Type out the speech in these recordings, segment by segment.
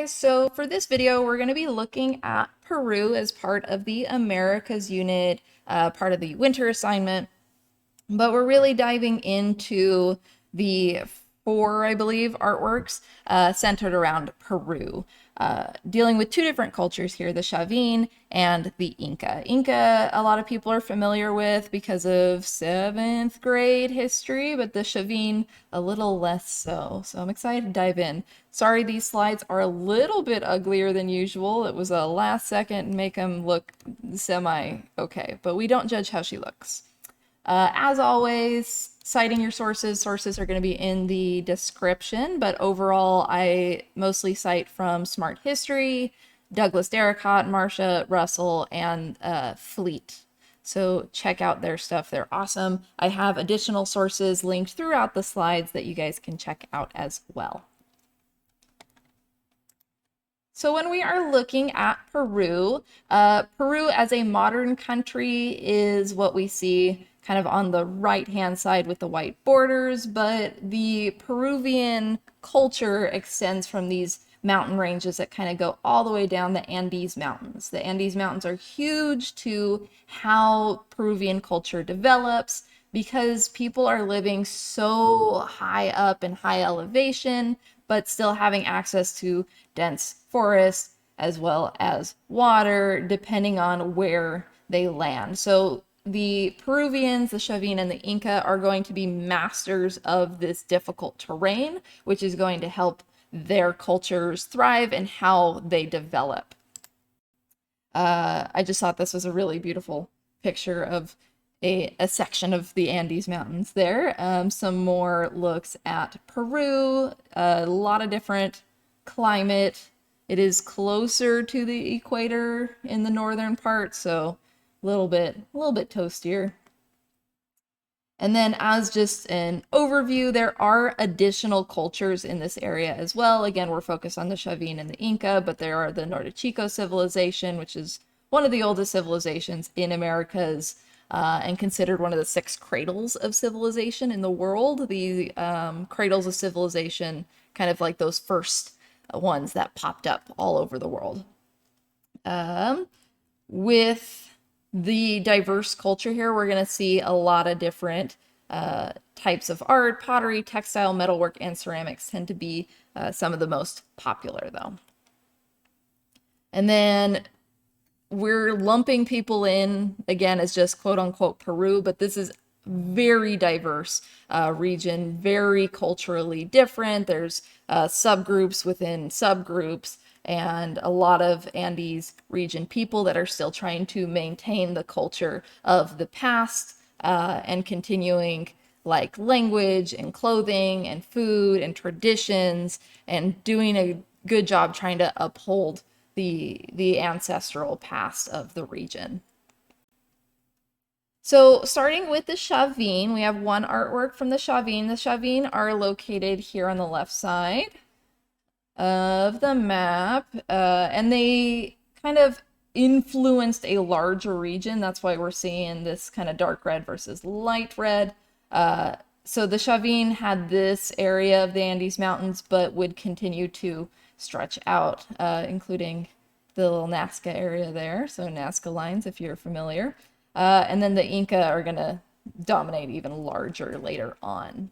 guys, so for this video we're going to be looking at Peru as part of the Americas unit, part of the winter assignment, but we're really diving into the four, I believe, artworks centered around Peru, dealing with two different cultures here, the Chavin and the Inca. Inca, a lot of people are familiar with because of 7th grade history, but the Chavin, a little less so. So I'm excited to dive in. Sorry, these slides are a little bit uglier than usual. It was a last second make them look semi-okay, but we don't judge how she looks. As always, citing your sources. Sources are going to be in the description, but overall, I mostly cite from Smart History, Douglas Derricott, Marcia Russell, and Fleet. So check out their stuff. They're awesome. I have additional sources linked throughout the slides that you guys can check out as well. So when we are looking at Peru, Peru as a modern country is what we see kind of on the right-hand side with the white borders, but the Peruvian culture extends from these mountain ranges that kind of go all the way down the Andes Mountains. The Andes Mountains are huge to how Peruvian culture develops because people are living so high up in high elevation, but still having access to dense forest as well as water, depending on where they land. So the Peruvians, the Chavin, and the Inca are going to be masters of this difficult terrain, which is going to help their cultures thrive and how they develop. I just thought this was a really beautiful picture of a section of the Andes Mountains there. Some more looks at Peru, a lot of different climate. It is closer to the equator in the northern part, so a little bit toastier. And then as just an overview, there are additional cultures in this area as well. Again, we're focused on the Chavin and the Inca, but there are the Norte-Chico civilization, which is one of the oldest civilizations in Americas and considered one of the 6 cradles of civilization in the world. The cradles of civilization, kind of like those first ones that popped up all over the world. With the diverse culture here, we're going to see a lot of different types of art. Pottery, textile, metalwork, and ceramics tend to be some of the most popular, though. And then we're lumping people in, again, as just quote-unquote Peru, but this is very diverse region, very culturally different. There's subgroups within subgroups, and a lot of Andes region people that are still trying to maintain the culture of the past and continuing like language and clothing and food and traditions and doing a good job trying to uphold the ancestral past of the region. So starting with the Chavin, we have one artwork from the Chavin. The Chavin are located here on the left side of the map, and they kind of influenced a larger region. That's why we're seeing this kind of dark red versus light red. So the Chavin had this area of the Andes Mountains, but would continue to stretch out, including the little Nazca area there. So Nazca lines, if you're familiar. And then the Inca are going to dominate even larger later on.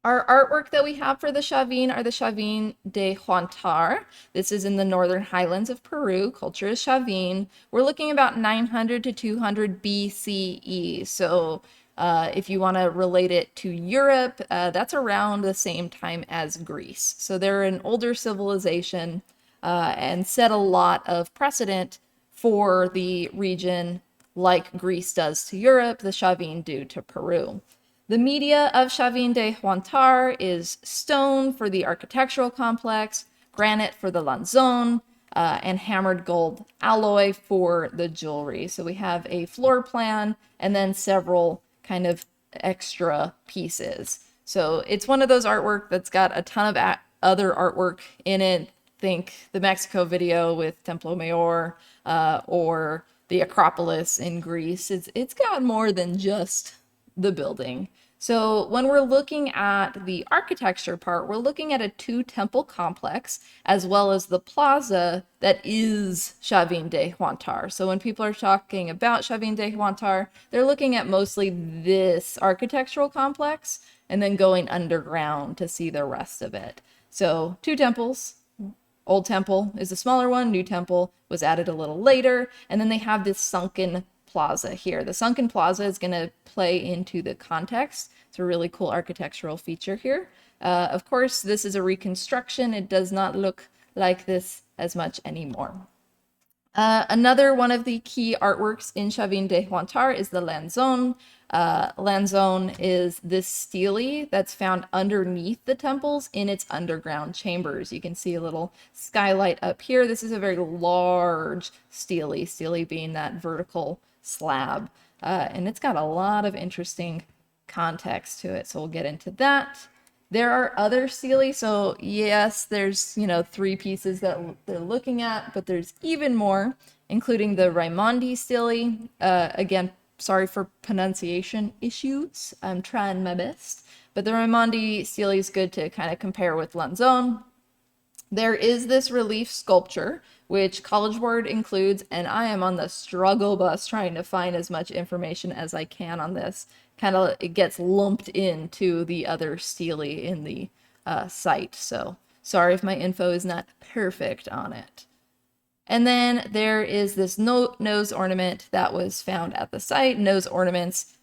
Our artwork that we have for the Chavin are the Chavin de Huantar. This is in the northern highlands of Peru. Culture is Chavin. We're looking about 900 to 200 BCE. So if you want to relate it to Europe, that's around the same time as Greece. So they're an older civilization and set a lot of precedent for the region, like Greece does to Europe, the Chavin do to Peru. The media of Chavin de Huantar is stone for the architectural complex, granite for the lanzon, and hammered gold alloy for the jewelry. So we have a floor plan and then several kind of extra pieces. So it's one of those artwork that's got a ton of other artwork in it. Think the Mexico video with Templo Mayor or the Acropolis in Greece. It's got more than just the building. So when we're looking at the architecture part, we're looking at a two-temple complex as well as the plaza that is Chavin de Huantar. So when people are talking about Chavin de Huantar, they're looking at mostly this architectural complex and then going underground to see the rest of it. So two temples. Old temple is the smaller one, new temple was added a little later, and then they have this sunken plaza here. The sunken plaza is going to play into the context. It's a really cool architectural feature here. Of course, this is a reconstruction. It does not look like this as much anymore. Another one of the key artworks in Chavin de Huantar is the Lanzon. Lanzon is this stele that's found underneath the temples in its underground chambers. You can see a little skylight up here. This is a very large stele being that vertical slab. And it's got a lot of interesting context to it, so we'll get into that. There are other stele, so yes, there's, three pieces that they're looking at, but there's even more, including the Raimondi stele. Again, sorry for pronunciation issues. I'm trying my best. But the Raimondi stele is good to kind of compare with Lanzon. There is this relief sculpture, which College Board includes, and I am on the struggle bus trying to find as much information as I can on this. It gets lumped into the other stele in the site, so sorry if my info is not perfect on it. And then there is this nose ornament that was found at the site. Nose ornaments,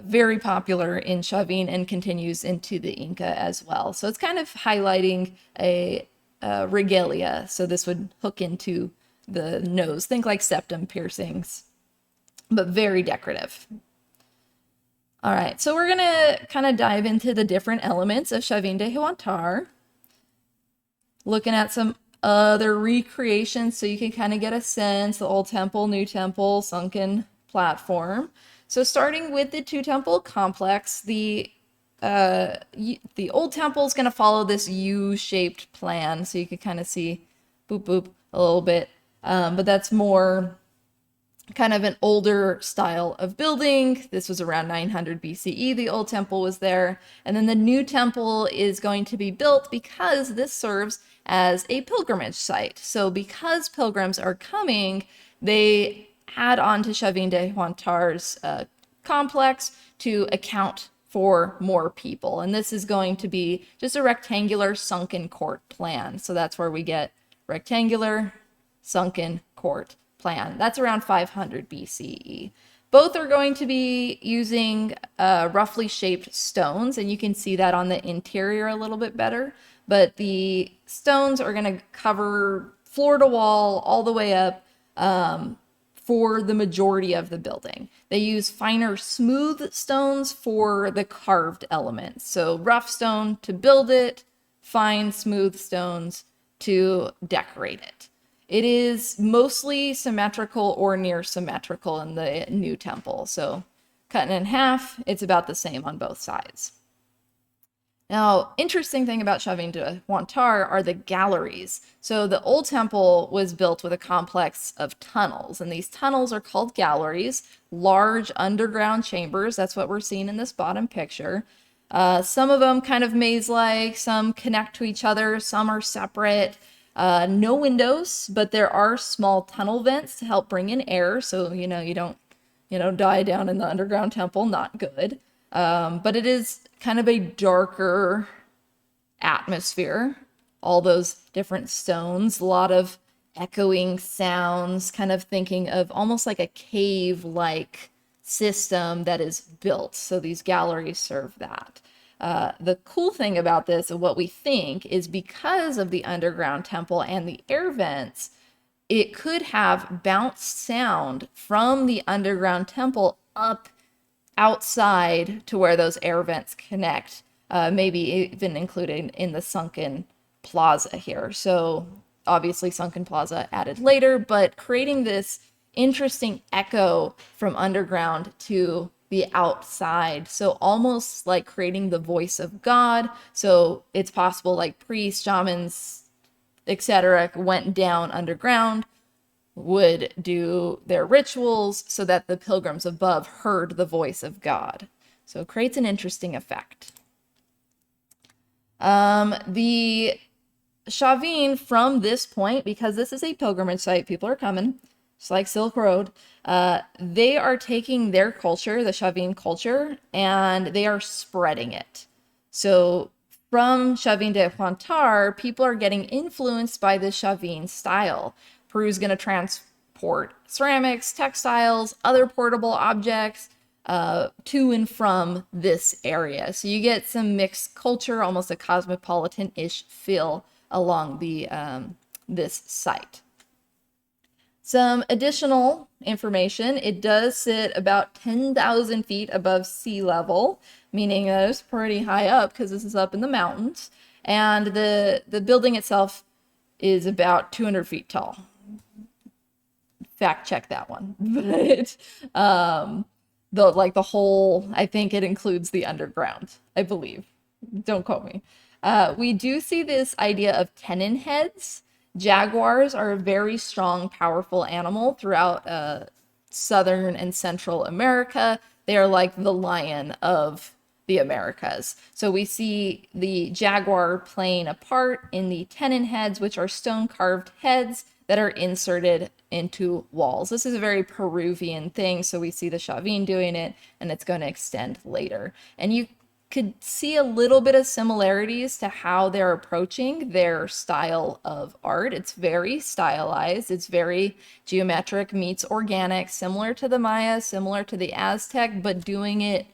very popular in Chavin and continues into the Inca as well. So it's kind of highlighting a regalia. So this would hook into the nose. Think like septum piercings, but very decorative. All right, so we're gonna kind of dive into the different elements of Chavin de Huantar, looking at some other recreations so you can kind of get a sense, the old temple, new temple, sunken platform. So starting with the two temple complex, the old temple is going to follow this U-shaped plan, so you can kind of see boop boop a little bit, but that's more kind of an older style of building. This was around 900 BCE. The old temple was there. And then the new temple is going to be built because this serves as a pilgrimage site. So because pilgrims are coming, they add on to Chavin de Huantar's complex to account for more people. And this is going to be just a rectangular sunken court plan. So that's where we get rectangular sunken court plan. That's around 500 BCE. Both are going to be using roughly shaped stones, and you can see that on the interior a little bit better. But the stones are going to cover floor to wall all the way up for the majority of the building. They use finer smooth stones for the carved elements. So rough stone to build it, fine smooth stones to decorate it. It is mostly symmetrical or near symmetrical in the new temple. So cutting in half, it's about the same on both sides. Now, interesting thing about Chavin de Huantar are the galleries. So the old temple was built with a complex of tunnels, and these tunnels are called galleries, large underground chambers. That's what we're seeing in this bottom picture. Some of them kind of maze-like, some connect to each other, some are separate. No windows, but there are small tunnel vents to help bring in air, so you don't die down in the underground temple. Not good. But it is kind of a darker atmosphere. All those different stones, a lot of echoing sounds, kind of thinking of almost like a cave-like system that is built. So these galleries serve that. The cool thing about this and what we think is because of the underground temple and the air vents, it could have bounced sound from the underground temple up outside to where those air vents connect, maybe even included in the sunken plaza here. So obviously sunken plaza added later, but creating this interesting echo from underground to the outside. So almost like creating the voice of God. So it's possible like priests, shamans, etc. went down underground, would do their rituals so that the pilgrims above heard the voice of God. So it creates an interesting effect. The Chavin from this point, because this is a pilgrimage site, people are coming, just like Silk Road. They are taking their culture, the Chavin culture, and they are spreading it. So from Chavin de Huantar, people are getting influenced by the Chavin style. Peru's going to transport ceramics, textiles, other portable objects to and from this area. So you get some mixed culture, almost a cosmopolitan-ish feel along the this site. Some additional information, it does sit about 10,000 feet above sea level, meaning that it's pretty high up because this is up in the mountains. And the building itself is about 200 feet tall. Fact check that one. But the whole, I think it includes the underground, I believe. Don't quote me. We do see this idea of tenon heads. Jaguars are a very strong, powerful animal throughout Southern and Central America. They are like the lion of the Americas. So we see the jaguar playing a part in the tenon heads, which are stone-carved heads that are inserted into walls. This is a very Peruvian thing, so we see the Chavin doing it, and it's going to extend later. And you could see a little bit of similarities to how they're approaching their style of art. It's very stylized, it's very geometric meets organic, similar to the Maya, similar to the Aztec, but doing it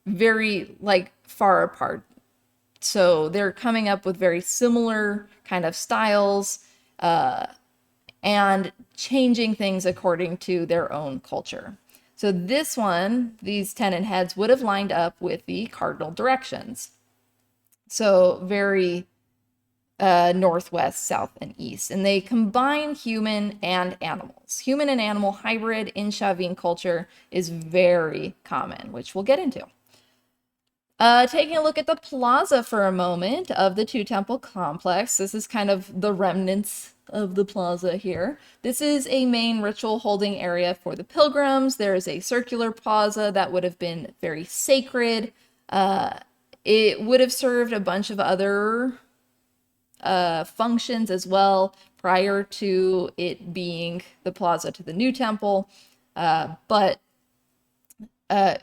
very far apart. So they're coming up with very similar kind of styles and changing things according to their own culture. So this one, these tenon heads would have lined up with the cardinal directions. So very northwest, south, and east. And they combine human and animals. Human and animal hybrid in Chavin culture is very common, which we'll get into. Taking a look at the plaza for a moment of the two-temple complex. This is kind of the remnants of the plaza here. This is a main ritual holding area for the pilgrims. There is a circular plaza that would have been very sacred. It would have served a bunch of other functions as well prior to it being the plaza to the new temple, but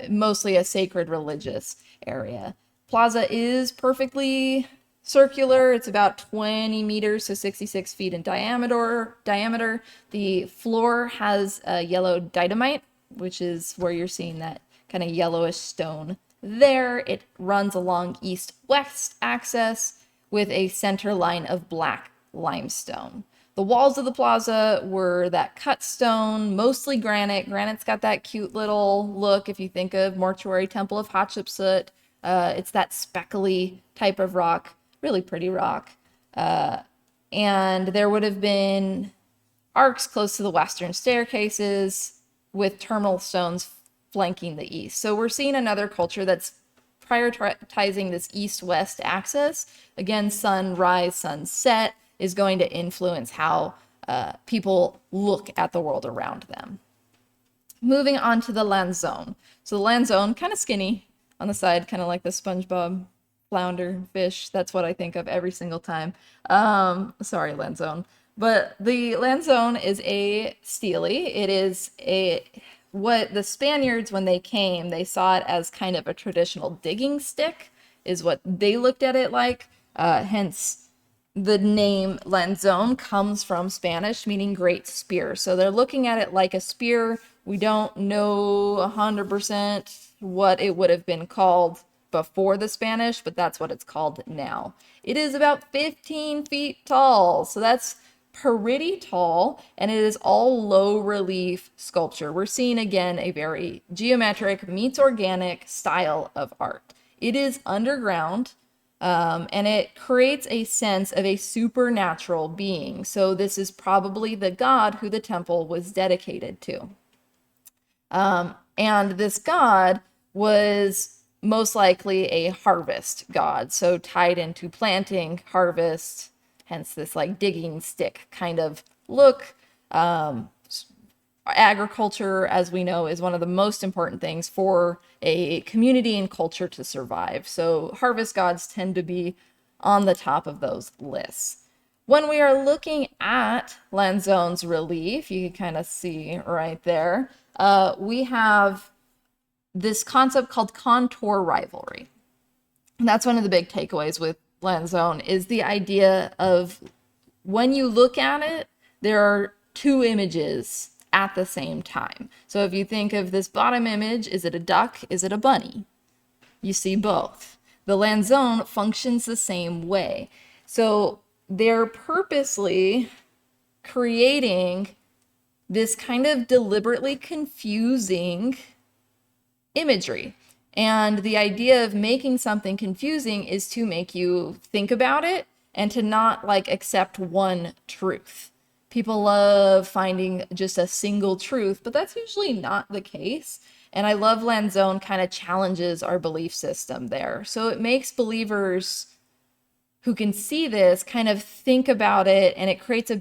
mostly a sacred religious area. Plaza is perfectly circular. It's about 20 meters, so 66 feet in diameter. The floor has yellow dynamite, which is where you're seeing that kind of yellowish stone there. It runs along east-west axis with a center line of black limestone. The walls of the plaza were that cut stone, mostly granite. Granite's got that cute little look if you think of Mortuary Temple of Hatshepsut. It's that speckly type of rock, really pretty rock. And there would have been arcs close to the western staircases with terminal stones flanking the east. So we're seeing another culture that's prioritizing this east-west axis. Again, sunrise, sunset is going to influence how people look at the world around them. Moving on to the land zone. So the land zone, kind of skinny on the side, kind of like the SpongeBob flounder fish. That's what I think of every single time. Sorry, land zone. But the land zone is a stele. It is what the Spaniards, when they came, they saw it as kind of a traditional digging stick, is what they looked at it like. Hence, the name Lanzón comes from Spanish, meaning great spear. So they're looking at it like a spear. We don't know 100% what it would have been called before the Spanish, but that's what it's called now. It is about 15 feet tall, so that's pretty tall, and it is all low relief sculpture. We're seeing again a very geometric meets organic style of art. It is underground. And it creates a sense of a supernatural being. So this is probably the god who the temple was dedicated to. And this god was most likely a harvest god, so tied into planting, harvest, hence this digging stick kind of look. agriculture, as we know, is one of the most important things for a community and culture to survive. So harvest gods tend to be on the top of those lists. When we are looking at Lanzone's relief, you can kind of see right there, we have this concept called contour rivalry. And that's one of the big takeaways with Lanzone is the idea of when you look at it, there are two images at the same time. So if you think of this bottom image, is it a duck? Is it a bunny? You see both. The Lanzone functions the same way. So they're purposely creating this kind of deliberately confusing imagery. And the idea of making something confusing is to make you think about it and to not like accept one truth. People love finding just a single truth, but that's usually not the case. And I love Lanzone kind of challenges our belief system there. So it makes believers who can see this kind of think about it, and it creates a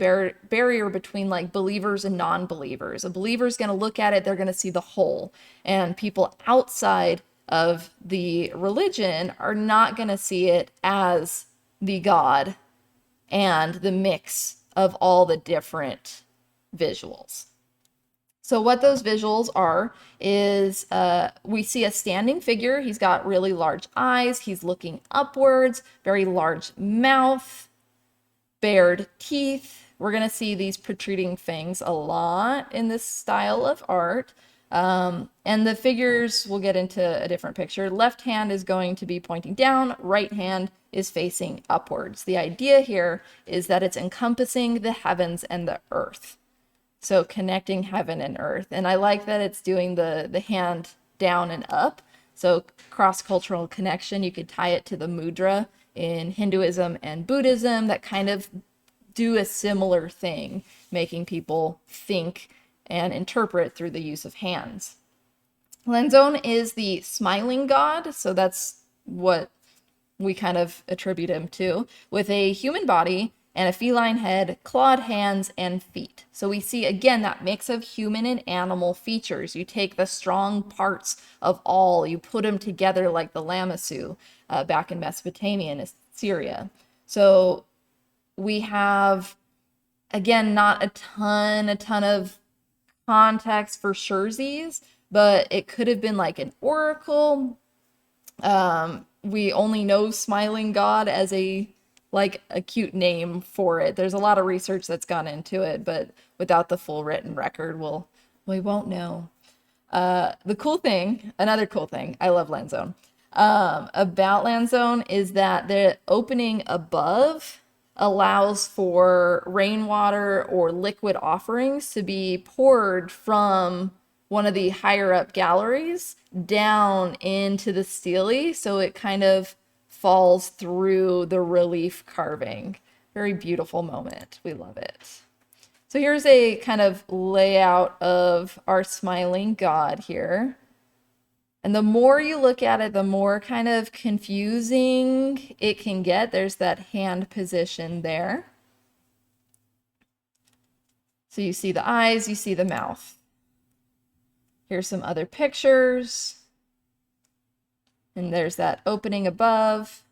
barrier between like believers and non-believers. A believer is going to look at it, they're going to see the whole, and people outside of the religion are not going to see it as the God and the mix of all the different visuals. So what those visuals are is we see a standing figure. He's got really large eyes. He's looking upwards, very large mouth, bared teeth. We're going to see these protruding fangs a lot in this style of art. And the figures, we'll get into a different picture. Left hand is going to be pointing down. Right hand is facing upwards. The idea here is that it's encompassing the heavens and the earth. So connecting heaven and earth. And I like that it's doing the hand down and up. So cross-cultural connection, you could tie it to the mudra in Hinduism and Buddhism that kind of do a similar thing, making people think and interpret through the use of hands. Lanzone is the smiling god, so that's what we kind of attribute him to, with a human body and a feline head, clawed hands, and feet. So we see, again, that mix of human and animal features. You take the strong parts of all, you put them together like the Lamassu back in Mesopotamia and Syria. So we have, again, not a ton of context for Scherzies, but it could have been like an oracle. We only know Smiling God as a cute name for it. There's a lot of research that's gone into it, but without the full written record, we won't know. Another cool thing, I love Lanzone, about Lanzone is that the opening above allows for rainwater or liquid offerings to be poured from one of the higher up galleries down into the stele, so it kind of falls through the relief carving. Very beautiful moment. We love it. So here's a kind of layout of our smiling god here. And the more you look at it, the more kind of confusing it can get. There's that hand position there. So you see the eyes, you see the mouth. Here's some other pictures. And there's that opening above.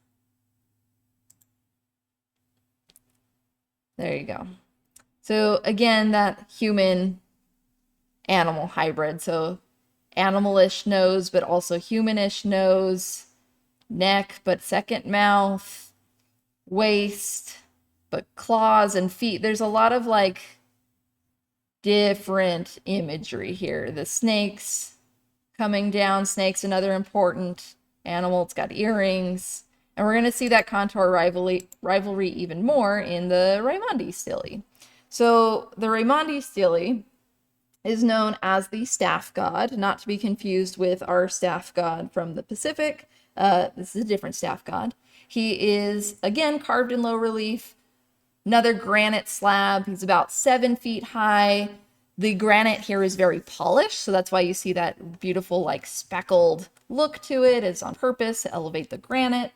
There you go. So again, that human animal hybrid. So animalish nose, but also humanish nose, neck, but second mouth, waist, but claws and feet. There's a lot of like different imagery here. The snakes coming down, snakes, another important animal. It's got earrings. And we're going to see that contour rivalry even more in the Raimondi stele. So the Raimondi stele is known as the staff god, not to be confused with our staff god from the Pacific. This is a different staff god. He is, again, carved in low relief. Another granite slab. He's about 7 feet high. The granite here is very polished, so that's why you see that beautiful, like, speckled look to it. It's on purpose to elevate the granite.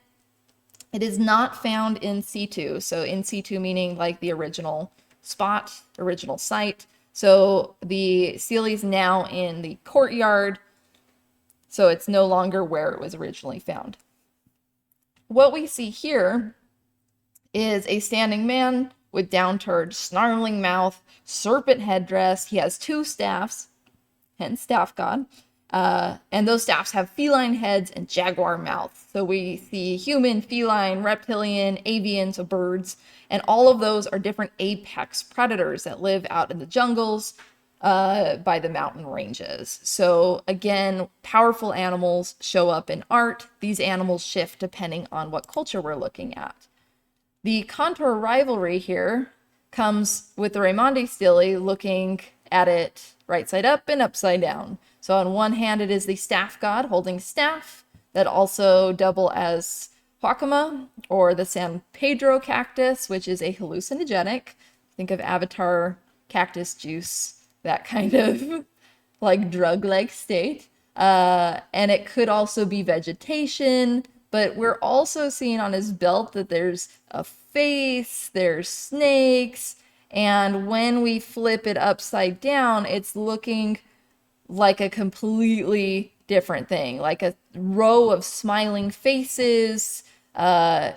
It is not found in situ, so in situ meaning like the original spot, original site. So the stele's now in the courtyard, so it's no longer where it was originally found. What we see here is a standing man with downturned, snarling mouth, serpent headdress. He has two staffs, hence staff god. And those staffs have feline heads and jaguar mouths. So we see human, feline, reptilian, avian, so birds, and all of those are different apex predators that live out in the jungles by the mountain ranges. So again, powerful animals show up in art. These animals shift depending on what culture we're looking at. The contour rivalry here comes with the Raimondi stele looking at it right side up and upside down. So on one hand, it is the staff god holding staff that also double as Huacama, or the San Pedro cactus, which is a hallucinogenic. Think of Avatar cactus juice, that kind of like drug-like state. And it could also be vegetation, but we're also seeing on his belt that there's a face, there's snakes, and when we flip it upside down, it's looking like a completely different thing, like a row of smiling faces,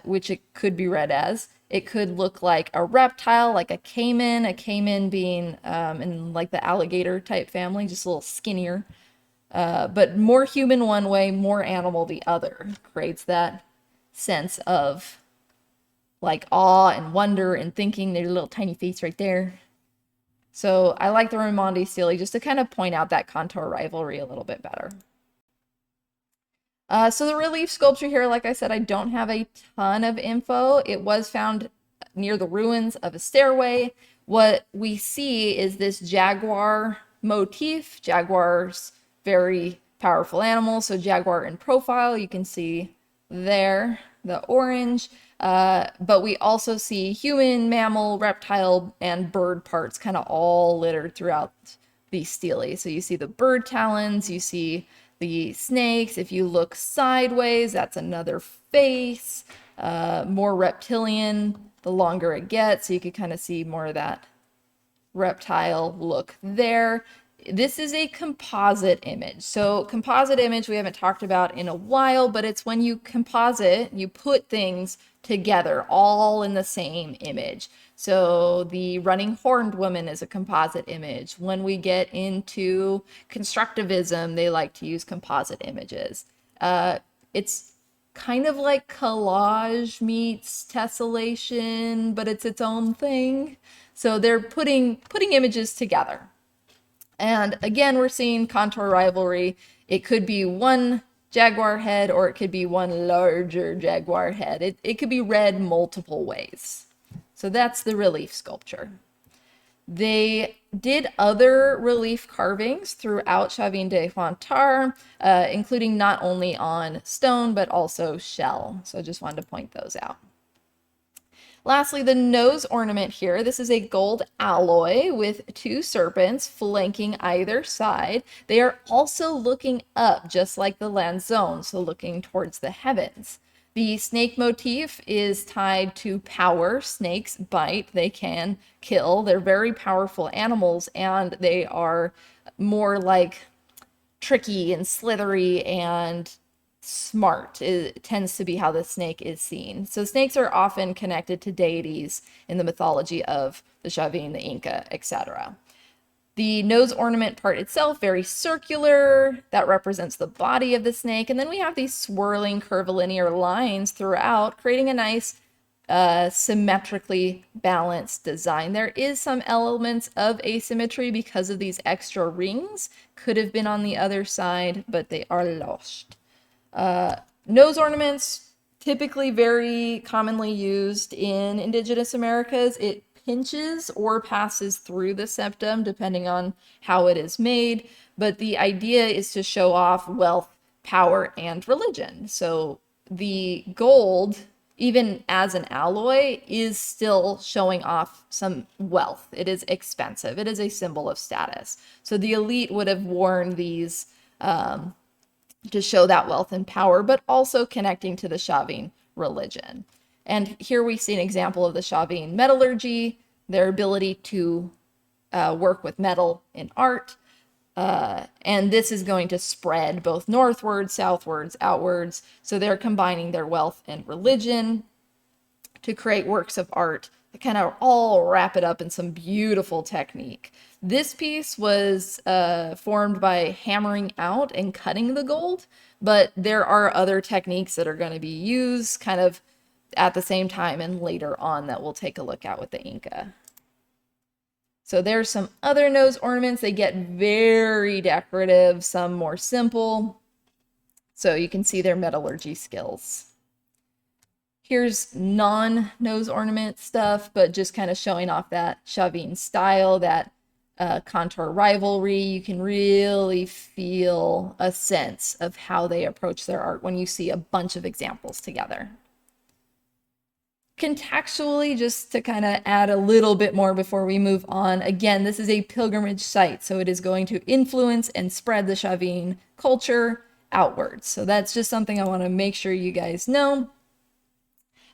which it could be read as. It could look like a reptile, like a caiman being in like the alligator type family, just a little skinnier. But more human one way, more animal the other. Creates that sense of like awe and wonder and thinking. There's a little tiny face right there. So I like the Raimondi stele just to kind of point out that contour rivalry a little bit better. So the relief sculpture here, like I said, I don't have a ton of info. It was found near the ruins of a stairway. What we see is this jaguar motif. Jaguars, very powerful animals. So jaguar in profile, you can see there, the orange. But we also see human, mammal, reptile, and bird parts kind of all littered throughout the stele. So you see the bird talons, you see the snakes. If you look sideways, that's another face. More reptilian the longer it gets. So you could kind of see more of that reptile look there. This is a composite image. So composite image we haven't talked about in a while, but it's when you composite, you put things together all in the same image. So the running horned woman is a composite image. When we get into constructivism, they like to use composite images. It's kind of like collage meets tessellation, but it's its own thing. So they're putting images together. And again, we're seeing contour rivalry. It could be one jaguar head or it could be one larger jaguar head. It could be read multiple ways. So that's the relief sculpture. They did other relief carvings throughout Chavin de Huantar, including not only on stone, but also shell. So I just wanted to point those out. Lastly, the nose ornament here. This is a gold alloy with two serpents flanking either side. They are also looking up, just like the Lanzone, so looking towards the heavens. The snake motif is tied to power. Snakes bite, they can kill. They're very powerful animals, and they are more like tricky and slithery and smart. It tends to be how the snake is seen. So snakes are often connected to deities in the mythology of the Chavin, the Inca, etc. The nose ornament part itself, very circular. That represents the body of the snake. And then we have these swirling curvilinear lines throughout, creating a nice symmetrically balanced design. There is some elements of asymmetry because of these extra rings. Could have been on the other side, but they are lost. Nose ornaments, typically very commonly used in Indigenous Americas. It pinches or passes through the septum, depending on how it is made. But the idea is to show off wealth, power, and religion. So the gold, even as an alloy, is still showing off some wealth. It is expensive. It is a symbol of status. So the elite would have worn these to show that wealth and power, but also connecting to the Chavin religion. And here we see an example of the Chavin metallurgy, their ability to work with metal in art. And this is going to spread both northwards, southwards, outwards. So they're combining their wealth and religion to create works of art that kind of all wrap it up in some beautiful technique. This piece was formed by hammering out and cutting the gold, but there are other techniques that are going to be used kind of at the same time and later on that we'll take a look at with the Inca. So there's some other nose ornaments. They get very decorative, some more simple. So you can see their metallurgy skills. Here's non-nose ornament stuff, but just kind of showing off that Chavin style, that contour rivalry. You can really feel a sense of how they approach their art when you see a bunch of examples together. Contextually, just to kind of add a little bit more before we move on, again, this is a pilgrimage site, so it is going to influence and spread the Chavin culture outwards. So that's just something I want to make sure you guys know.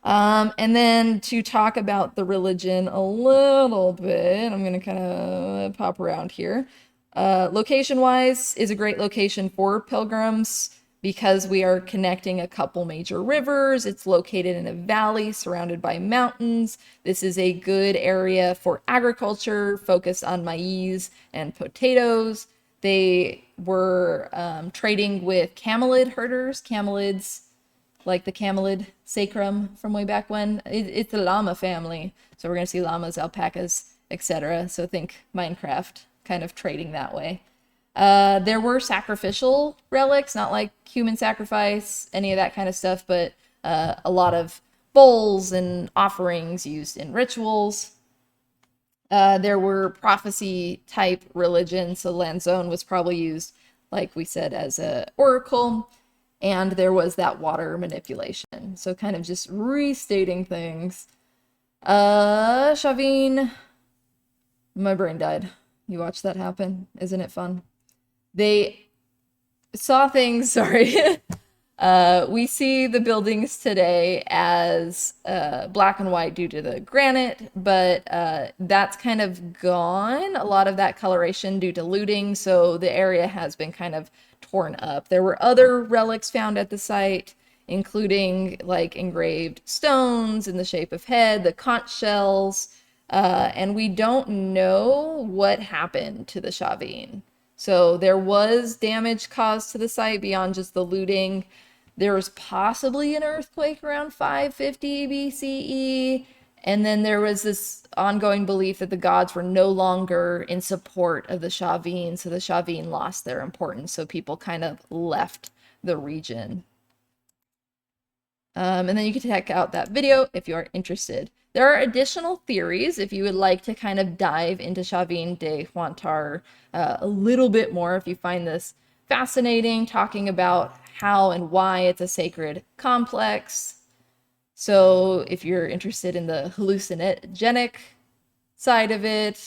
And then to talk about the religion a little bit, I'm going to kind of pop around here. Location-wise is a great location for pilgrims because we are connecting a couple major rivers. It's located in a valley surrounded by mountains. This is a good area for agriculture, focused on maize and potatoes. They were trading with camelid herders. Camelids, like the camelid sacrum from way back when. It's the llama family. So we're going to see llamas, alpacas, etc. So think Minecraft, kind of trading that way. There were sacrificial relics, not like human sacrifice, any of that kind of stuff, but a lot of bowls and offerings used in rituals. There were prophecy type religions, so Lanzone was probably used, like we said, as an oracle, and there was that water manipulation. So kind of just restating things. Chavin, my brain died. You watched that happen? Isn't it fun? They saw things, sorry. We see the buildings today as black and white due to the granite, but that's kind of gone. A lot of that coloration due to looting, so the area has been kind of torn up. There were other relics found at the site, including like engraved stones in the shape of head, the conch shells, and we don't know what happened to the Chavin. So there was damage caused to the site beyond just the looting. There was possibly an earthquake around 550 BCE, and then there was this ongoing belief that the gods were no longer in support of the Chavin, so the Chavin lost their importance, so people kind of left the region. And then you can check out that video if you are interested. There are additional theories if you would like to kind of dive into Chavin de Huantar a little bit more, if you find this fascinating, talking about how and why it's a sacred complex. So if you're interested in the hallucinogenic side of it,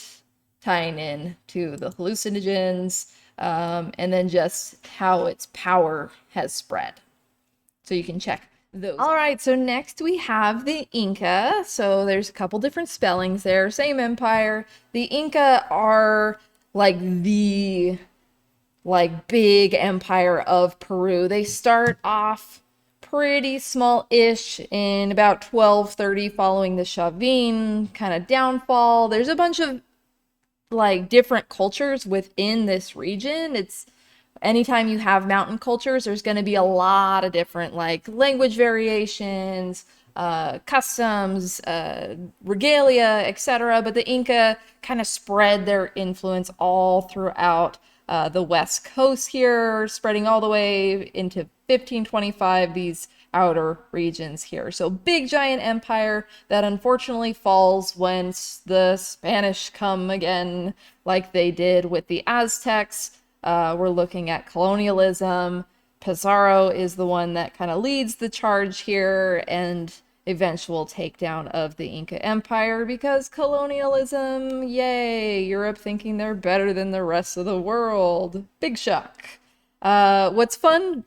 tying in to the hallucinogens, and then just how its power has spread. So you can check those. All right, so next we have the Inca. So there's a couple different spellings there, same empire. The Inca are like the big empire of Peru. They start off pretty small-ish in about 1230 following the Chavin kind of downfall. There's a bunch of like different cultures within this region. It's anytime you have mountain cultures, there's going to be a lot of different like language variations, customs, regalia, etc. But the Inca kind of spread their influence all throughout the west coast here, spreading all the way into 1525, these outer regions here. So big giant empire that unfortunately falls when the Spanish come again, like they did with the Aztecs. We're looking at colonialism. Pizarro is the one that kind of leads the charge here, and eventual takedown of the Inca Empire because colonialism, yay, Europe thinking they're better than the rest of the world. Big shock. What's fun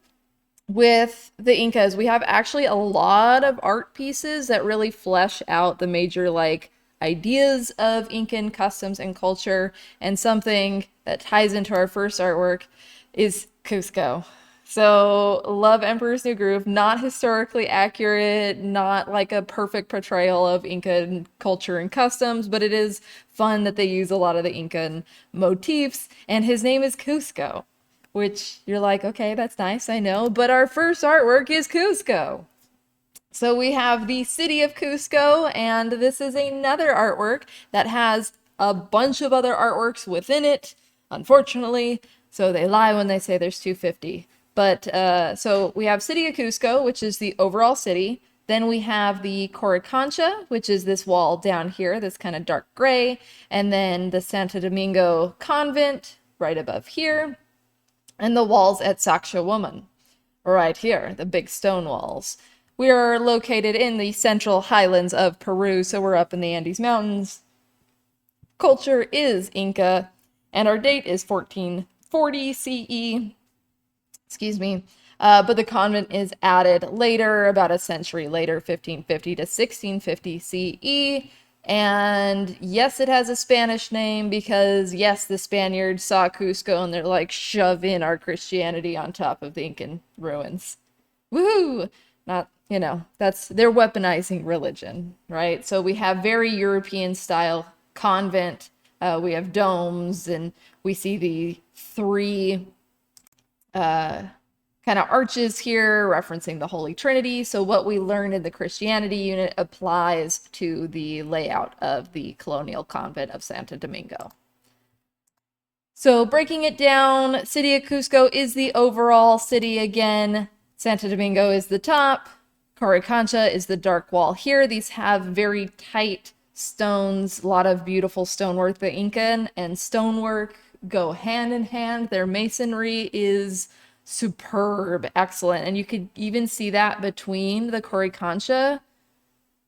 with the Incas, we have actually a lot of art pieces that really flesh out the major like ideas of Incan customs and culture. And something that ties into our first artwork is Cusco. So, love Emperor's New Groove, not historically accurate, not like a perfect portrayal of Incan culture and customs, but it is fun that they use a lot of the Incan motifs, and his name is Cusco, which you're like, okay, that's nice, I know, but our first artwork is Cusco. So we have the city of Cusco, and this is another artwork that has a bunch of other artworks within it, unfortunately. So they lie when they say there's 250. But so we have City of Cusco, which is the overall city. Then we have the Coricancha, which is this wall down here, this kind of dark gray. And then the Santo Domingo convent right above here. And the walls at Sacsayhuaman right here, the big stone walls. We are located in the central highlands of Peru, so we're up in the Andes Mountains. Culture is Inca, and our date is 1440 CE. Excuse me. But the convent is added later, about a century later, 1550 to 1650 CE. And yes, it has a Spanish name because, yes, the Spaniards saw Cusco and they're like, shove in our Christianity on top of the Incan ruins. Woohoo! Not, that's, they're weaponizing religion, right? So we have very European style convent. We have domes, and we see the three kind of arches here referencing the Holy Trinity. So what we learn in the Christianity unit applies to the layout of the colonial convent of Santo Domingo. So breaking it down, City of Cusco is the overall city again. Santo Domingo is the top. Coricancha is the dark wall here. These have very tight stones, a lot of beautiful stonework. The Incan and stonework go hand in hand. Their masonry is superb, excellent. And you could even see that between the Coricancha.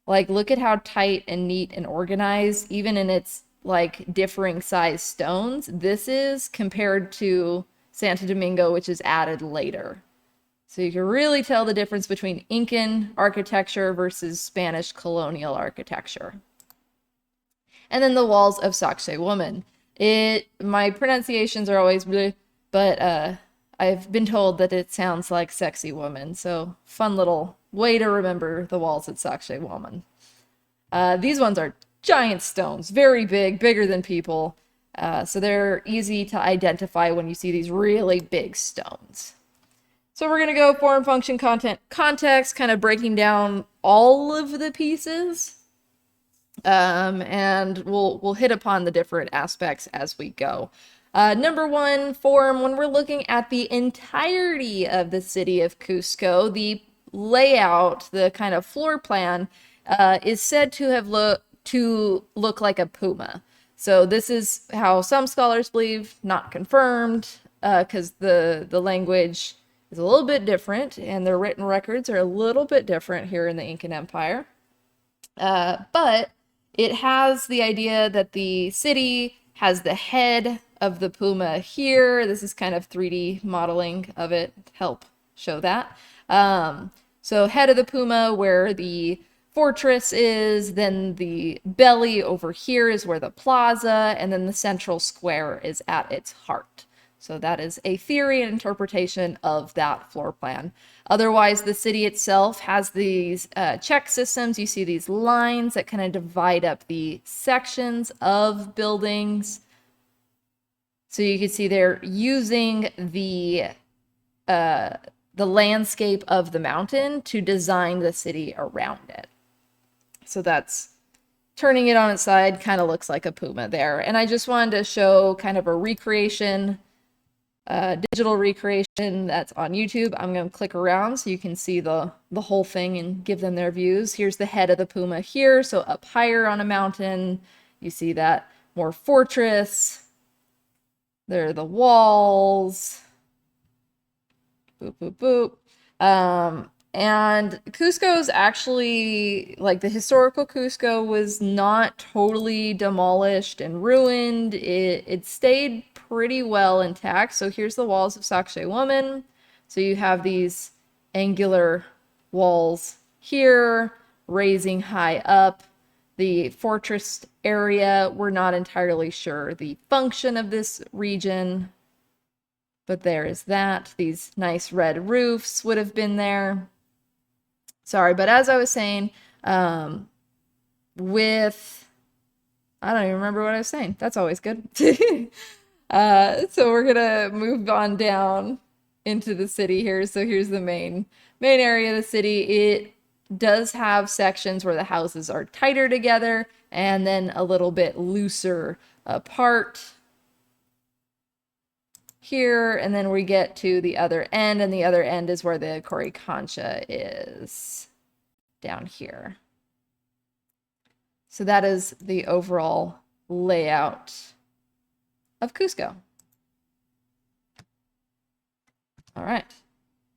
Like, look at how tight and neat and organized, even in its like differing size stones, this is compared to Santo Domingo, which is added later. So you can really tell the difference between Incan architecture versus Spanish colonial architecture. And then the walls of Sacsayhuaman. My pronunciations are always bleh, but I've been told that it sounds like sexy woman. So fun little way to remember the walls at Sacsayhuaman. These ones are giant stones, very big, bigger than people. So they're easy to identify when you see these really big stones. So we're going to go form, function, content, context, kind of breaking down all of the pieces. And we'll hit upon the different aspects as we go. Number one, form. When we're looking at the entirety of the city of Cusco, the layout, the kind of floor plan, is said to have look like a puma. So this is how some scholars believe, not confirmed, because the language is a little bit different, and their written records are a little bit different here in the Incan Empire. But it has the idea that the city has the head of the puma here. This is kind of 3D modeling of it to help show that. So head of the puma where the fortress is, then the belly over here is where the plaza, and then the central square is at its heart. So that is a theory and interpretation of that floor plan. Otherwise, the city itself has these check systems. You see these lines that kind of divide up the sections of buildings. So you can see they're using the landscape of the mountain to design the city around it. So that's turning it on its side, kind of looks like a puma there. And I just wanted to show kind of a recreation, digital recreation that's on YouTube. I'm going to click around so you can see the whole thing and give them their views. Here's the head of the puma here. So up higher on a mountain, you see that more fortress. There are the walls. Boop, boop, boop. And Cusco's actually, like, the historical Cusco was not totally demolished and ruined. It stayed pretty well intact. So here's the walls of Sacsayhuaman. So you have these angular walls here, raising high up. the fortress area. We're not entirely sure the function of this region, but there is that. These nice red roofs would have been there. Sorry, but as I was saying, with, I don't even remember what I was saying. That's always good. So we're gonna move on down into the city here. So here's the main area of the city. It does have sections where the houses are tighter together and then a little bit looser apart here, and then we get to the other end, and the other end is where the Coricancha is, down here. So that is the overall layout of Cusco. All right.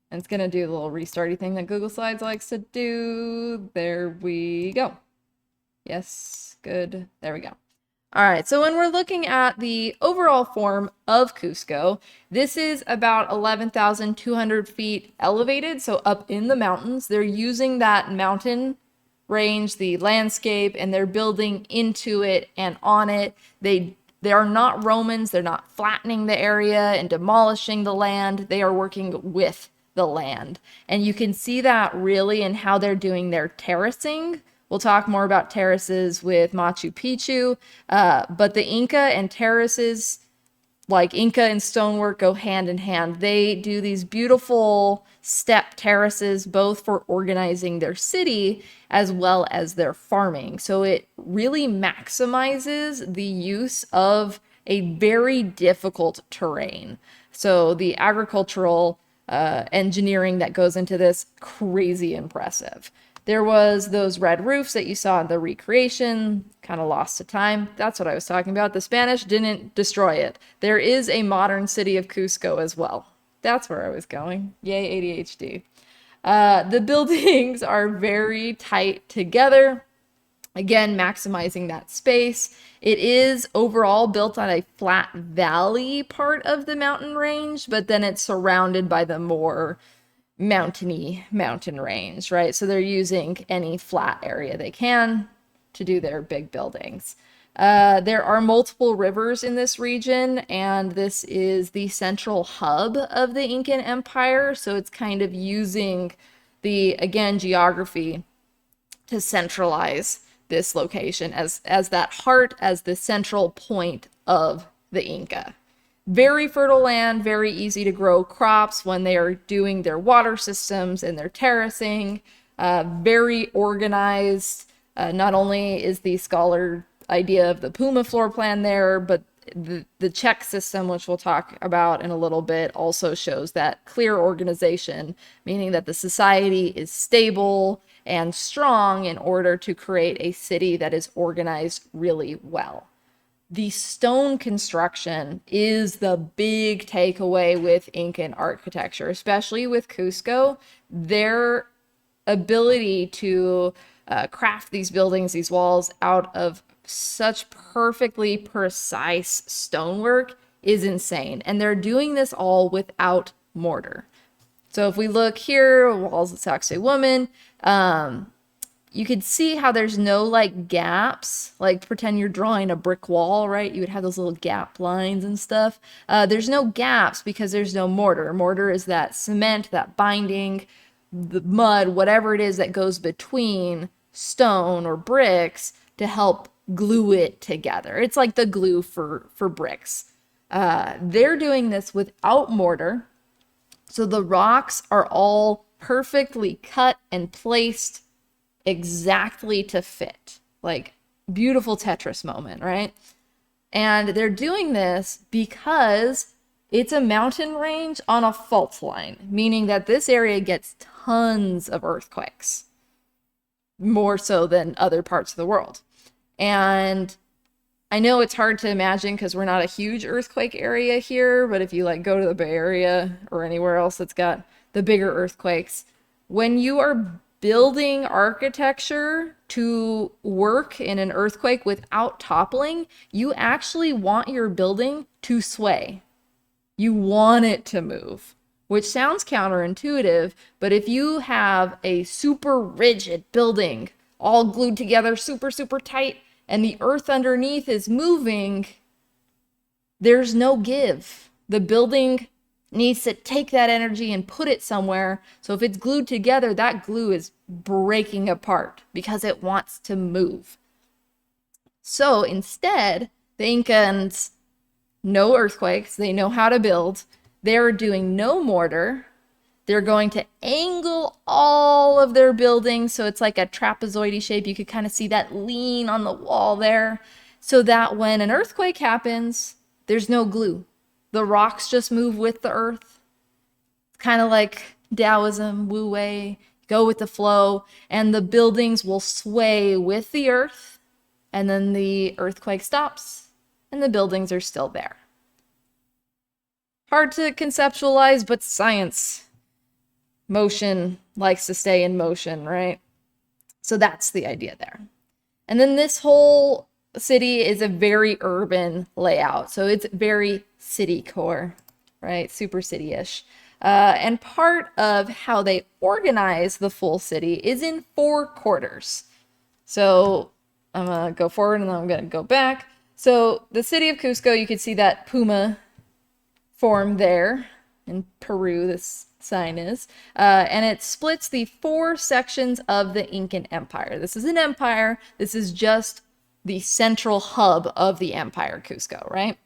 And it's going to do the little restarty thing that Google Slides likes to do. There we go. Yes, good. There we go. All right, so when we're looking at the overall form of Cusco, this is about 11,200 feet elevated, so up in the mountains. They're using that mountain range, the landscape, and they're building into it and on it. They are not Romans. They're not flattening the area and demolishing the land. They are working with the land. And you can see that really in how they're doing their terracing. We'll talk more about terraces with Machu Picchu, but the Inca and terraces, like Inca and stonework, go hand in hand. They do these beautiful step terraces, both for organizing their city as well as their farming. So it really maximizes the use of a very difficult terrain. So the agricultural engineering that goes into this, crazy impressive. There was those red roofs that you saw in the recreation, kind of lost to time. That's what I was talking about. The Spanish didn't destroy it. There is a modern city of Cusco as well. That's where I was going. Yay, ADHD. The buildings are very tight together. Again, maximizing that space. It is overall built on a flat valley part of the mountain range, but then it's surrounded by the more mountainy mountain range, right? So they're using any flat area they can to do their big buildings. There are multiple rivers in this region, and this is the central hub of the Incan Empire. So it's kind of using the, again, geography to centralize this location as that heart, as the central point of the Inca. Very fertile land, very easy to grow crops when they are doing their water systems and their terracing. Very organized. Not only is the scholar idea of the Puma floor plan there, but the check system, which we'll talk about in a little bit, also shows that clear organization, meaning that the society is stable and strong in order to create a city that is organized really well. The stone construction is the big takeaway with Incan architecture, especially with Cusco. Their ability to craft these buildings, these walls, out of such perfectly precise stonework is insane. And they're doing this all without mortar. So if we look here, walls of Sacsayhuaman, you could see how there's no like gaps, like pretend you're drawing a brick wall, right? You would have those little gap lines and stuff. There's no gaps because there's no mortar. Mortar is that cement, that binding, the mud, whatever it is that goes between stone or bricks to help glue it together. It's like the glue for bricks. They're doing this without mortar. So the rocks are all perfectly cut and placed exactly to fit. Like, beautiful Tetris moment, right? And they're doing this because it's a mountain range on a fault line, meaning that this area gets tons of earthquakes, more so than other parts of the world. And I know it's hard to imagine because we're not a huge earthquake area here, but if you like go to the Bay Area or anywhere else that's got the bigger earthquakes, when you are building architecture to work in an earthquake without toppling, you actually want your building to sway. You want it to move, which sounds counterintuitive, but if you have a super rigid building all glued together super, super tight, and the earth underneath is moving, there's no give. The building needs to take that energy and put it somewhere. So if it's glued together, that glue is breaking apart because it wants to move. So instead, the Incans, no earthquakes, they know how to build. They're doing no mortar. They're going to angle all of their buildings so it's like a trapezoidy shape. You could kind of see that lean on the wall there, so that when an earthquake happens, there's no glue. The rocks just move with the earth. It's kind of like Taoism, Wu Wei, go with the flow, and the buildings will sway with the earth, and then the earthquake stops, and the buildings are still there. Hard to conceptualize, but science. Motion likes to stay in motion, right? So that's the idea there. And then this whole city is a very urban layout. So it's very city core, right? Super city-ish. And part of how they organize the full city is in 4 quarters. So I'm going to go forward and then I'm going to go back. So the city of Cusco, you can see that Puma form there in Peru, this sign is, and it splits the 4 sections of the Incan Empire. This is an empire. This is just the central hub of the empire, Cusco, right?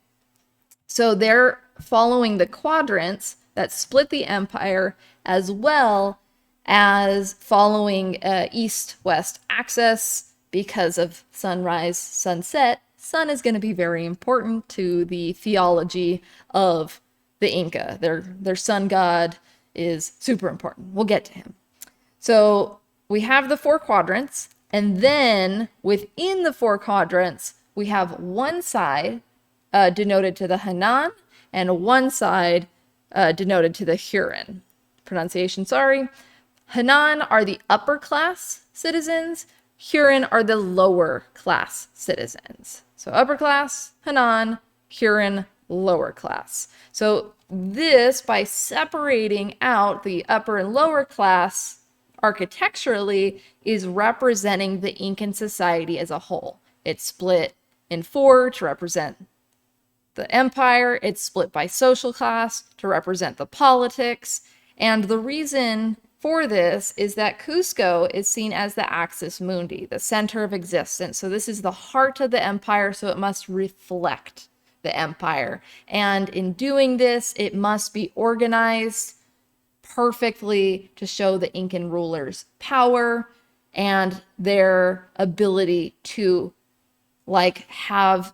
So they're following the quadrants that split the empire, as well as following east-west axis because of sunrise, sunset. Sun is going to be very important to the theology of the Inca. Their sun god is super important. We'll get to him. So we have the 4 quadrants, and then within the 4 quadrants, we have one side denoted to the Hanan and one side denoted to the Huron. Pronunciation, sorry. Hanan are the upper class citizens. Huron are the lower class citizens. So upper class, Hanan, Huron, lower class. So this, by separating out the upper and lower class architecturally, is representing the Incan society as a whole. It's split in 4 to represent the empire. It's split by social class to represent the politics. And the reason for this is that Cusco is seen as the axis mundi, the center of existence. So this is the heart of the empire, so it must reflect the empire. And in doing this, it must be organized perfectly to show the Incan rulers' power and their ability to have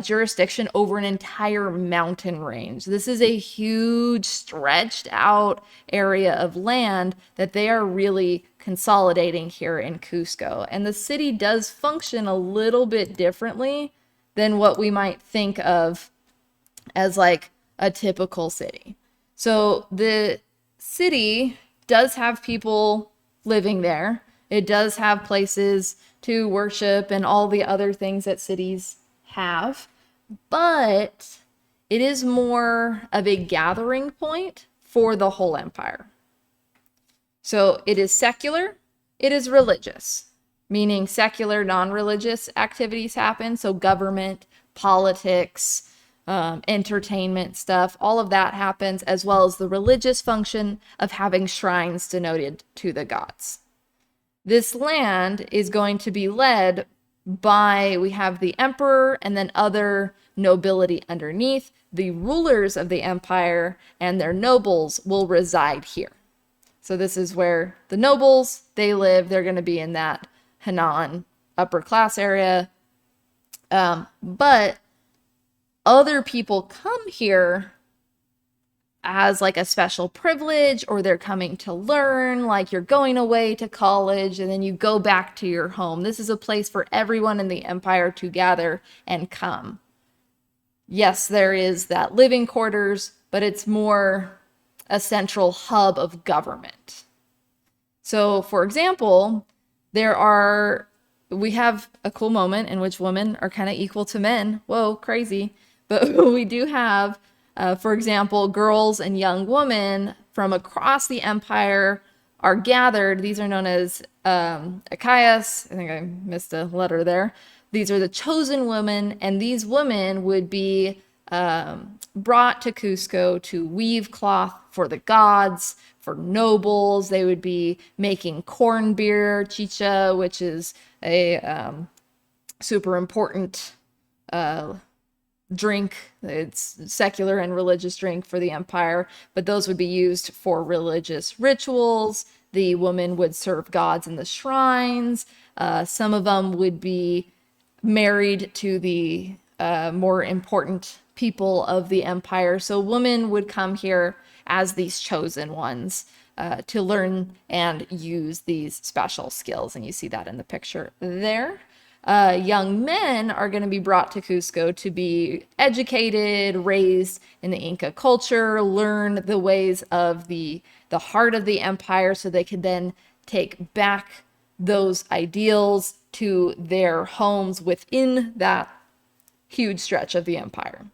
jurisdiction over an entire mountain range. This is a huge stretched out area of land that they are really consolidating here in Cusco. And the city does function a little bit differently than what we might think of as like a typical city. So the city does have people living there. It does have places to worship and all the other things that cities have, but it is more of a gathering point for the whole empire. So it is secular, it is religious, meaning secular, non-religious activities happen. So government, politics, entertainment stuff, all of that happens, as well as the religious function of having shrines denoted to the gods. This land is going to be led by, we have the emperor and then other nobility underneath. The rulers of the empire and their nobles will reside here. So this is where the nobles, they live. They're going to be in that Hanan upper class area. But other people come here as like a special privilege, or they're coming to learn, like you're going away to college and then you go back to your home. This is a place for everyone in the empire to gather and come. Yes, there is that living quarters, but it's more a central hub of government. So, for example, we have a cool moment in which women are kind of equal to men. Whoa, crazy. But we do have, for example, girls and young women from across the empire are gathered. These are known as APAHs. I think I missed a letter there. These are the chosen women, and these women would be brought to Cusco to weave cloth for the gods, for nobles. They would be making corn beer, chicha, which is a super important drink. It's secular and religious drink for the empire, but those would be used for religious rituals. The women would serve gods in the shrines. Some of them would be married to the more important people of the empire. So women would come here as these chosen ones to learn and use these special skills. And you see that in the picture there. Young men are going to be brought to Cusco to be educated, raised in the Inca culture, learn the ways of the heart of the empire so they could then take back those ideals to their homes within that huge stretch of the empire.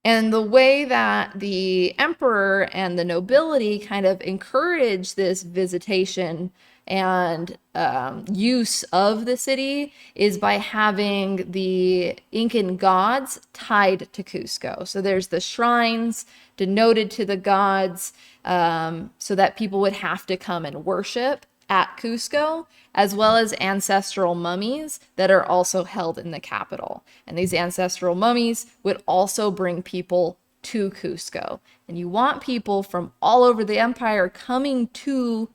And the way that the emperor and the nobility kind of encourage this visitation and use of the city is by having the Incan gods tied to Cusco. So there's the shrines denoted to the gods so that people would have to come and worship at Cusco, as well as ancestral mummies that are also held in the capital. And these ancestral mummies would also bring people to Cusco. And you want people from all over the empire coming to,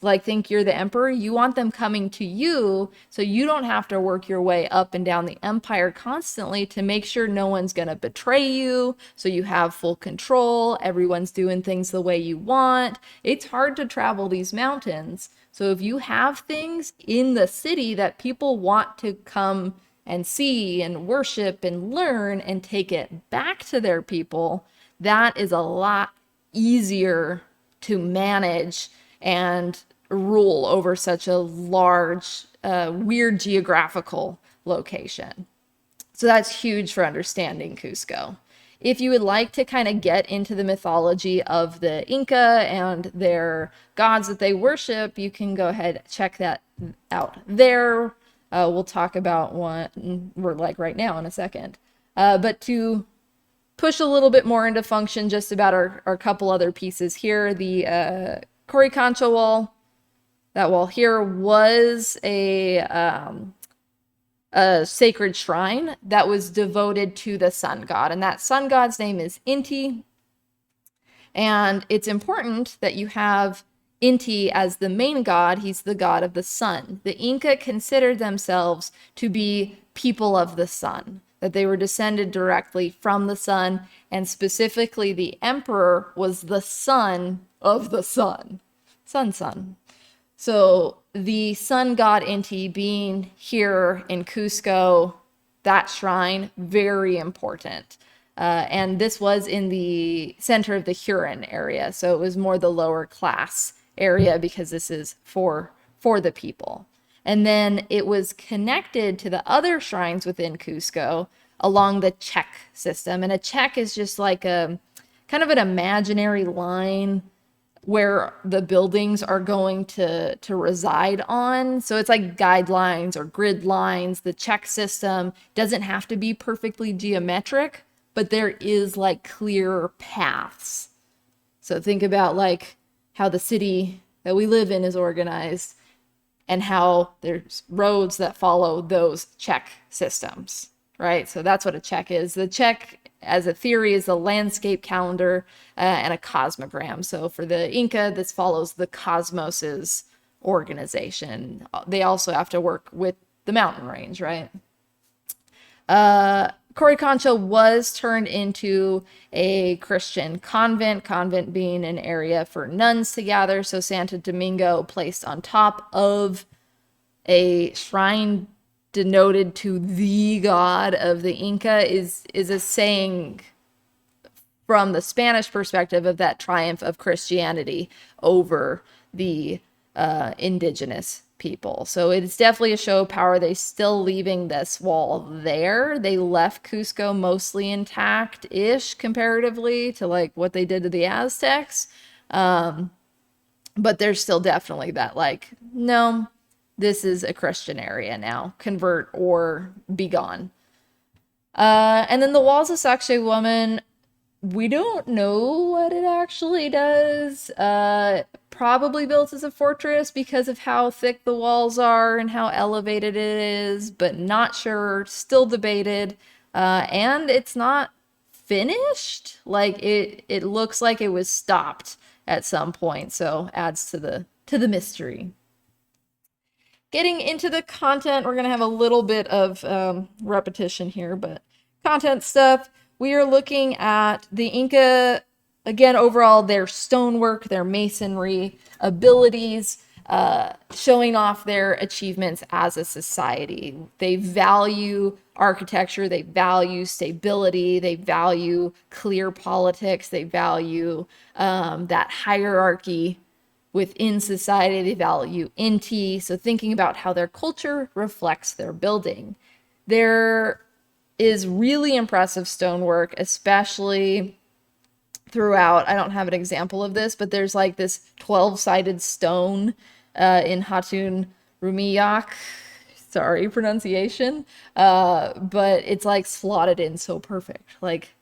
like, think you're the emperor, you want them coming to you so you don't have to work your way up and down the empire constantly to make sure no one's going to betray you, so you have full control, everyone's doing things the way you want. It's hard to travel these mountains. So if you have things in the city that people want to come and see and worship and learn and take it back to their people, that is a lot easier to manage and rule over such a large, weird geographical location. So that's huge for understanding Cusco. If you would like to kind of get into the mythology of the Inca and their gods that they worship, you can go ahead and check that out there. We'll talk about one we're like right now in a second. But to push a little bit more into function, just about our couple other pieces here, the Coricancha wall. That wall here was a sacred shrine that was devoted to the sun god, and that sun god's name is Inti. And it's important that you have Inti as the main god. He's the god of the sun. The Inca considered themselves to be people of the sun, that they were descended directly from the sun, and specifically the emperor was the son of the sun. Sun. So the sun god Inti being here in Cusco, that shrine, very important. And this was in the center of the Huron area. So it was more the lower class area because this is for the people. And then it was connected to the other shrines within Cusco along the check system. And a check is just like a kind of an imaginary line where the buildings are going to reside on. So it's like guidelines or grid lines. The check system doesn't have to be perfectly geometric, but there is like clear paths. So think about like how the city that we live in is organized and how there's roads that follow those check systems, right? So that's what a check is. The check, as a theory, is a landscape calendar and a cosmogram. So for the Inca, this follows the cosmos's organization. They also have to work with the mountain range, right? Coricancha was turned into a Christian convent being an area for nuns to gather. So Santo Domingo, placed on top of a shrine denoted to the god of the Inca, is a saying from the Spanish perspective of that triumph of Christianity over the indigenous people. So it's definitely a show of power. They're still leaving this wall there. They left Cusco mostly intact-ish comparatively to like what they did to the Aztecs. But there's still definitely that, like, no, this is a Christian area now. Convert or be gone. And then the walls of Sacsayhuaman, we don't know what it actually does. Probably built as a fortress because of how thick the walls are and how elevated it is, but not sure. Still debated. And it's not finished. Like it looks like it was stopped at some point, so adds to the mystery. Getting into the content, we're gonna have a little bit of repetition here, but content stuff. We are looking at the Inca, again, overall, their stonework, their masonry abilities, showing off their achievements as a society. They value architecture, they value stability, they value clear politics, they value that hierarchy within society, they value inti. So thinking about how their culture reflects their building. There is really impressive stonework, especially throughout. I don't have an example of this, but there's like this 12-sided stone in Hatun Rumiyak. Sorry, pronunciation. But it's like slotted in so perfect. Like,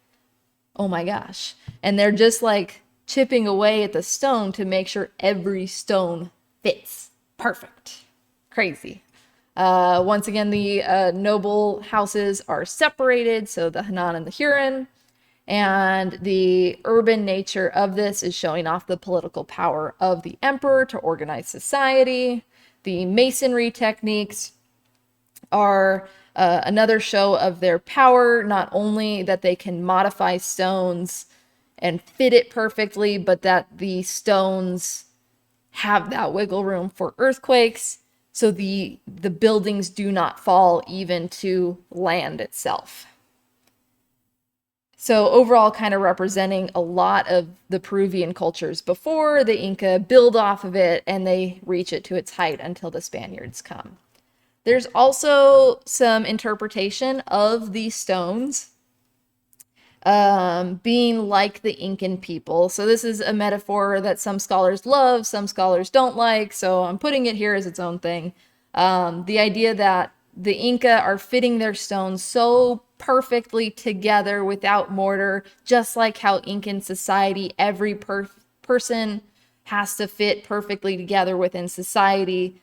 oh my gosh. And they're just like chipping away at the stone to make sure every stone fits perfect. Crazy. Once again, the noble houses are separated, so the Hanan and the Huron, and the urban nature of this is showing off the political power of the emperor to organize society. The masonry techniques are another show of their power, not only that they can modify stones and fit it perfectly, but that the stones have that wiggle room for earthquakes, so the buildings do not fall even to land itself. So overall, kind of representing a lot of the Peruvian cultures before the Inca build off of it, and they reach it to its height until the Spaniards come. There's also some interpretation of these stones being like the Incan people. So this is a metaphor that some scholars love, some scholars don't like, so I'm putting it here as its own thing. The idea that the Inca are fitting their stones so perfectly together without mortar, just like how Incan society, every person has to fit perfectly together within society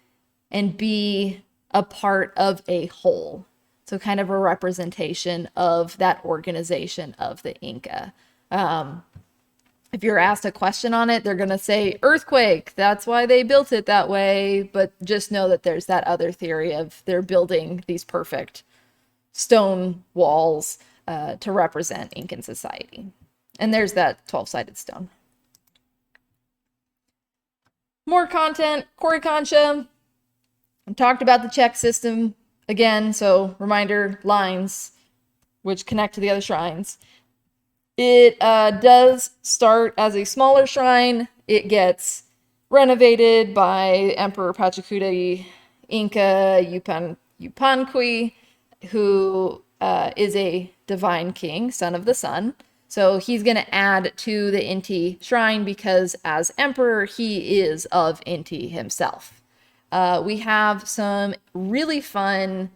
and be a part of a whole. So kind of a representation of that organization of the Inca. If you're asked a question on it, they're going to say earthquake. That's why they built it that way. But just know that there's that other theory of they're building these perfect stone walls to represent Incan society. And there's that 12-sided stone. More content, Coricancha. I talked about the check system again, so reminder, lines which connect to the other shrines. It does start as a smaller shrine. It gets renovated by Emperor Pachacuti Inca Yupanqui, who is a divine king, son of the sun. So he's going to add to the Inti shrine because as emperor, he is of Inti himself. We have some really fun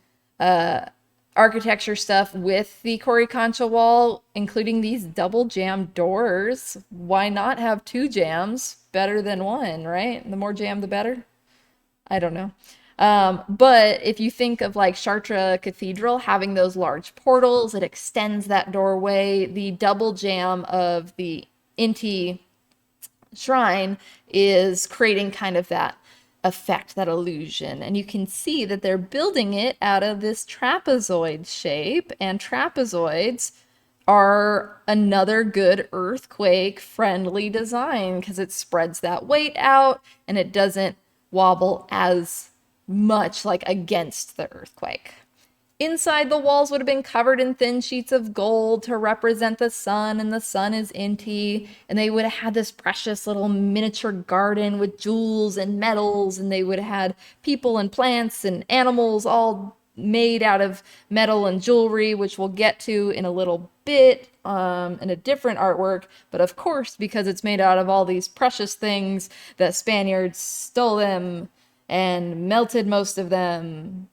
architecture stuff with the Coricancha wall, including these double jamb doors. Why not have two jams? Better than one, right? The more jam, the better. I don't know. But if you think of like Chartres Cathedral having those large portals, it extends that doorway. The double jam of the Inti shrine is creating kind of that effect, that illusion. And you can see that they're building it out of this trapezoid shape, and trapezoids are another good earthquake friendly design because it spreads that weight out and it doesn't wobble as much like against the earthquake. Inside, the walls would have been covered in thin sheets of gold to represent the sun, and the sun is Inti, and they would have had this precious little miniature garden with jewels and metals, and they would have had people and plants and animals all made out of metal and jewelry, which we'll get to in a little bit in a different artwork. But of course, because it's made out of all these precious things, the Spaniards stole them and melted most of them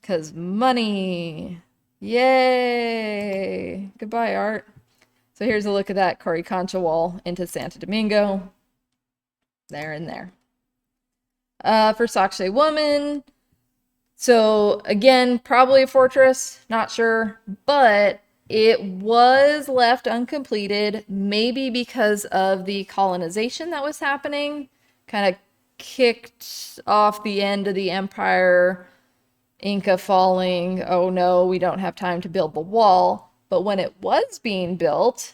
because money. Yay! Goodbye, art. So here's a look at that Coricancha wall into Santo Domingo. There and there. For Sakshay Woman. So again, probably a fortress, not sure, but it was left uncompleted, maybe because of the colonization that was happening, kind of kicked off the end of the empire, Inca falling, oh no, we don't have time to build the wall. But when it was being built,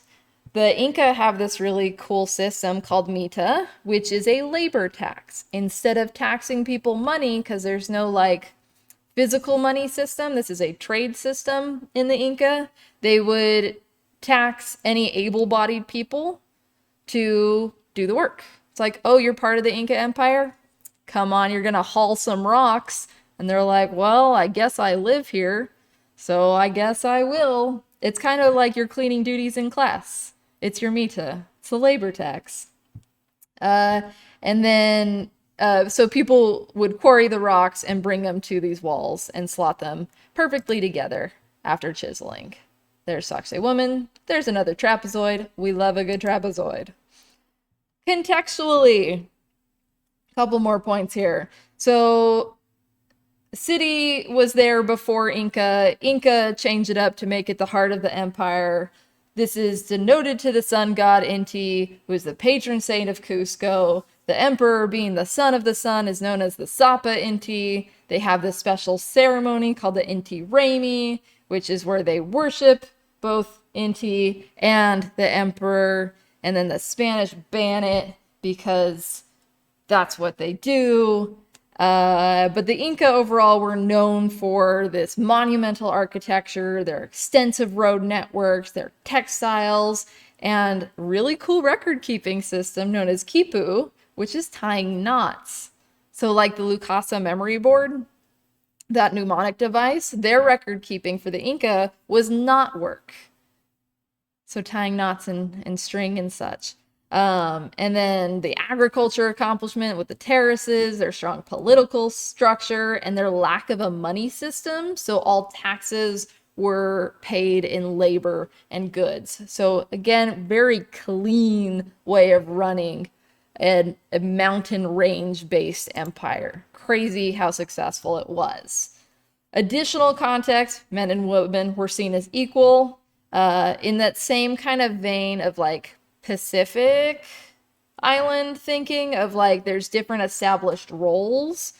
the Inca have this really cool system called mita, which is a labor tax. Instead of taxing people money, because there's no like physical money system, this is a trade system in the Inca, they would tax any able-bodied people to do the work. It's like, oh, you're part of the Inca Empire? Come on, you're gonna haul some rocks. And they're like, well, I guess I live here, so I guess I will. It's kind of like your cleaning duties in class. It's your mita. It's the labor tax. And then, so people would quarry the rocks and bring them to these walls and slot them perfectly together after chiseling. There's Sakshay Woman. There's another trapezoid. We love a good trapezoid. Contextually, a couple more points here. So, city was there before Inca. Inca changed it up to make it the heart of the empire. This is denoted to the sun god Inti, who is the patron saint of Cusco. The emperor, being the son of the sun, is known as the Sapa Inti. They have this special ceremony called the Inti Raymi, which is where they worship both Inti and the emperor. And then the Spanish ban it because that's what they do. But the Inca overall were known for this monumental architecture, their extensive road networks, their textiles, and really cool record-keeping system known as quipu, which is tying knots. So like the Lukasa memory board, that mnemonic device, their record-keeping for the Inca was knot work. So tying knots and string and such. And then the agriculture accomplishment with the terraces, their strong political structure, and their lack of a money system. So all taxes were paid in labor and goods. So again, very clean way of running a mountain range-based empire. Crazy how successful it was. Additional context, men and women were seen as equal. In that same kind of vein of like Pacific Island thinking of like there's different established roles.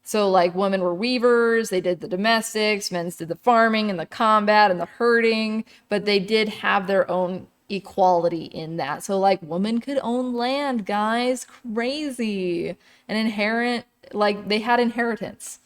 So like women were weavers, they did the domestics, men did the farming and the combat and the herding, but they did have their own equality in that. So like women could own land, guys, crazy. And inherent, like they had inheritance.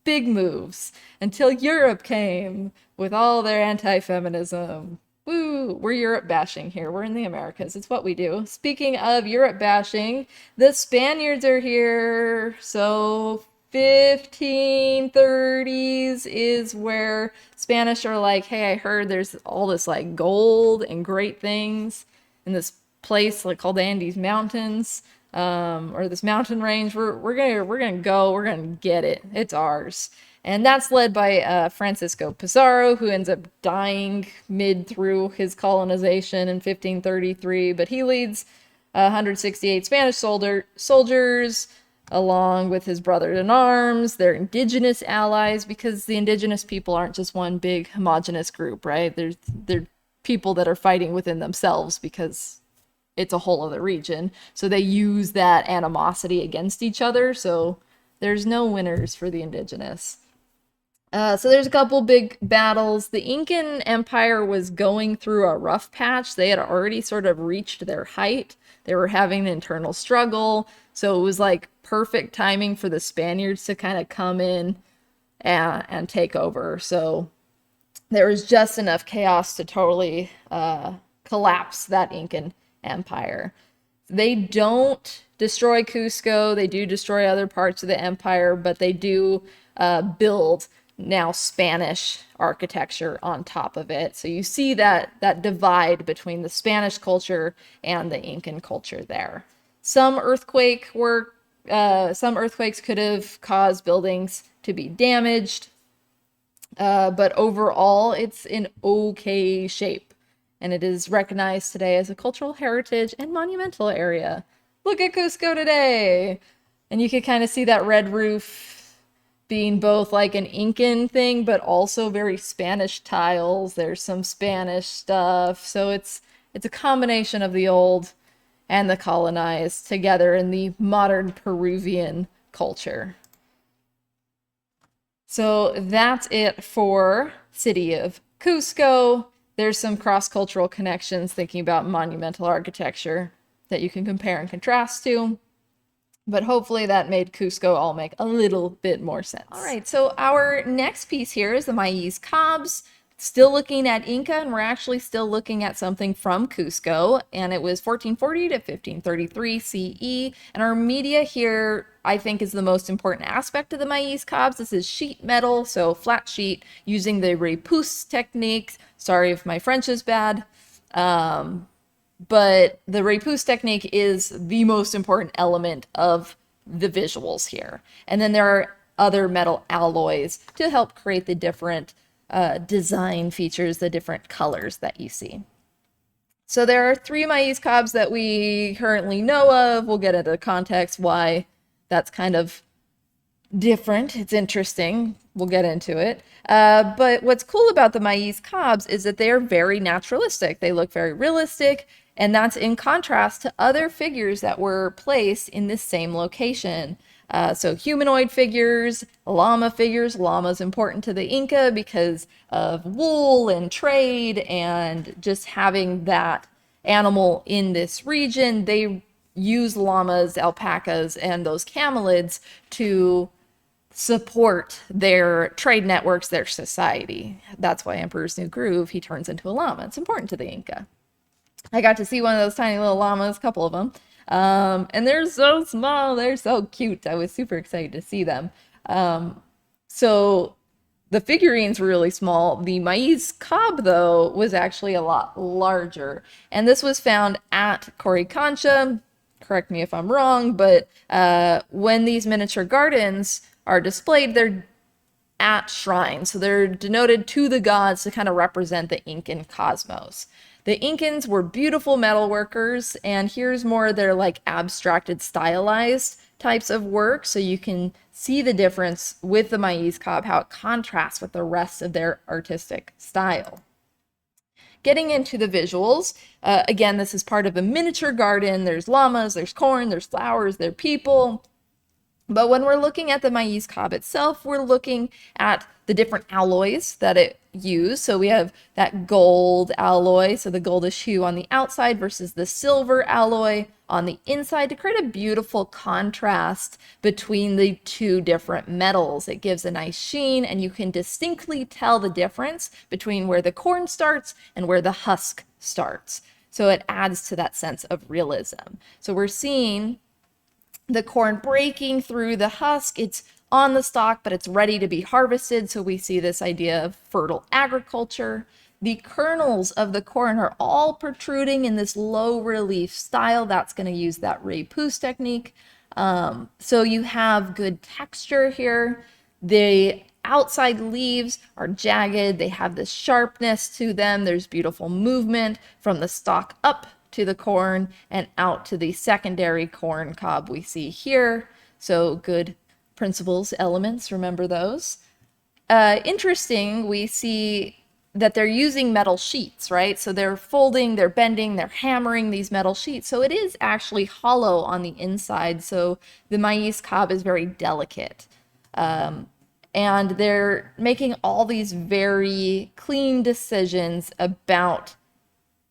Big moves until Europe came with all their anti-feminism. Woo, we're Europe bashing here. We're in the Americas. It's what we do. Speaking of Europe bashing, the Spaniards are here. So 1530s is where Spanish are like, hey, I heard there's all this like gold and great things in this place like called the Andes Mountains, or this mountain range. We're gonna get it. It's ours. And that's led by Francisco Pizarro, who ends up dying mid through his colonization in 1533. But he leads 168 Spanish soldiers along with his brother-in-arms. They're indigenous allies because the indigenous people aren't just one big homogenous group, right? They're people that are fighting within themselves because it's a whole other region. So they use that animosity against each other. So there's no winners for the indigenous. So there's a couple big battles. The Incan Empire was going through a rough patch. They had already sort of reached their height. They were having an internal struggle. So it was like perfect timing for the Spaniards to kind of come in and take over. So there was just enough chaos to totally collapse that Incan Empire. They don't destroy Cusco. They do destroy other parts of the empire, but they do build now Spanish architecture on top of it. So you see that divide between the Spanish culture and the Incan culture there. Some earthquakes could have caused buildings to be damaged, but overall it's in okay shape. And it is recognized today as a cultural heritage and monumental area. Look at Cusco today! And you can kind of see that red roof being both like an Incan thing, but also very Spanish tiles. There's some Spanish stuff. So it's a combination of the old and the colonized together in the modern Peruvian culture. So that's it for City of Cusco. There's some cross-cultural connections thinking about monumental architecture that you can compare and contrast to. But hopefully that made Cusco all make a little bit more sense. All right, so our next piece here is the Maíz Cobs. Still looking at Inca, and we're actually still looking at something from Cusco, and it was 1440 to 1533 CE. And our media here, I think, is the most important aspect of the Maíz Cobs. This is sheet metal, so flat sheet, using the repousse technique. Sorry if my French is bad. But the repousse technique is the most important element of the visuals here. And then there are other metal alloys to help create the different design features, the different colors that you see. So there are 3 Maíz Cobs that we currently know of. We'll get into context why that's kind of different. It's interesting. We'll get into it. But what's cool about the Maíz Cobs is that they are very naturalistic. They look very realistic, and that's in contrast to other figures that were placed in this same location. So humanoid figures, llama figures. Llama's important to the Inca because of wool and trade and just having that animal in this region. They use llamas, alpacas, and those camelids to support their trade networks, their society. That's why Emperor's New Groove, he turns into a llama. It's important to the Inca. I got to see one of those tiny little llamas, a couple of them. And they're so small, they're so cute. I was super excited to see them. So the figurines were really small. The Maíz Cob, though, was actually a lot larger. And this was found at Coricancha. Correct me if I'm wrong, but when these miniature gardens are displayed, they're at shrines. So they're denoted to the gods to kind of represent the Incan cosmos. The Incans were beautiful metal workers, and here's more of their like abstracted, stylized types of work. So you can see the difference with the Maíz Cob, how it contrasts with the rest of their artistic style. Getting into the visuals, again, this is part of a miniature garden. There's llamas, there's corn, there's flowers, there are people. But when we're looking at the Maíz Cob itself, we're looking at the different alloys that it used. So we have that gold alloy, so the goldish hue on the outside versus the silver alloy on the inside to create a beautiful contrast between the two different metals. It gives a nice sheen, and you can distinctly tell the difference between where the corn starts and where the husk starts. So it adds to that sense of realism. So we're seeing the corn breaking through the husk. It's on the stalk, but it's ready to be harvested. So we see this idea of fertile agriculture. The kernels of the corn are all protruding in this low relief style. That's going to use that repousse technique. So you have good texture here. The outside leaves are jagged. They have this sharpness to them. There's beautiful movement from the stalk up to the corn and out to the secondary corn cob we see here. So good principles, elements, remember those. Interesting, we see that they're using metal sheets, right? So they're folding, they're bending, they're hammering these metal sheets. So it is actually hollow on the inside. So the Maíz Cob is very delicate. And they're making all these very clean decisions about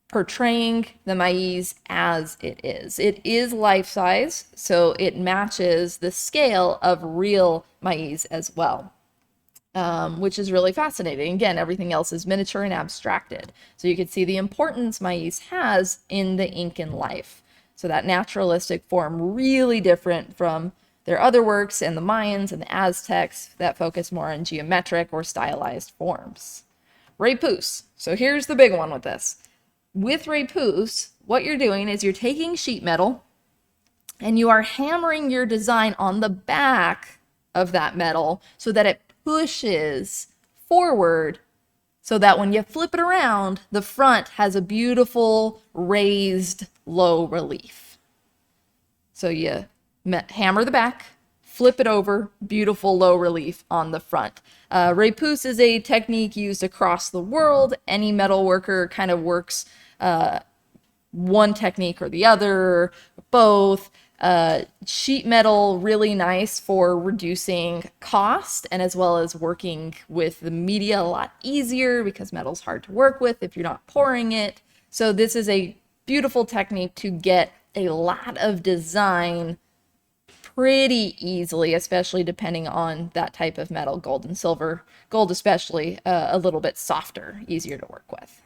portraying the maize as it is. It is life-size, so it matches the scale of real maize as well, which is really fascinating. Again, everything else is miniature and abstracted. So you can see the importance maize has in the Incan life. So that naturalistic form, really different from their other works and the Mayans and the Aztecs that focus more on geometric or stylized forms. Repousse. So here's the big one with this. With repousse, what you're doing is you're taking sheet metal and you are hammering your design on the back of that metal so that it pushes forward, so that when you flip it around, the front has a beautiful raised low relief. So you hammer the back, flip it over, beautiful low relief on the front. Repousse is a technique used across the world. Any metal worker kind of works one technique or the other, both. Sheet metal, really nice for reducing cost and as well as working with the media a lot easier because metal's hard to work with if you're not pouring it. So this is a beautiful technique to get a lot of design pretty easily, especially depending on that type of metal, gold and silver. Gold especially, a little bit softer, easier to work with.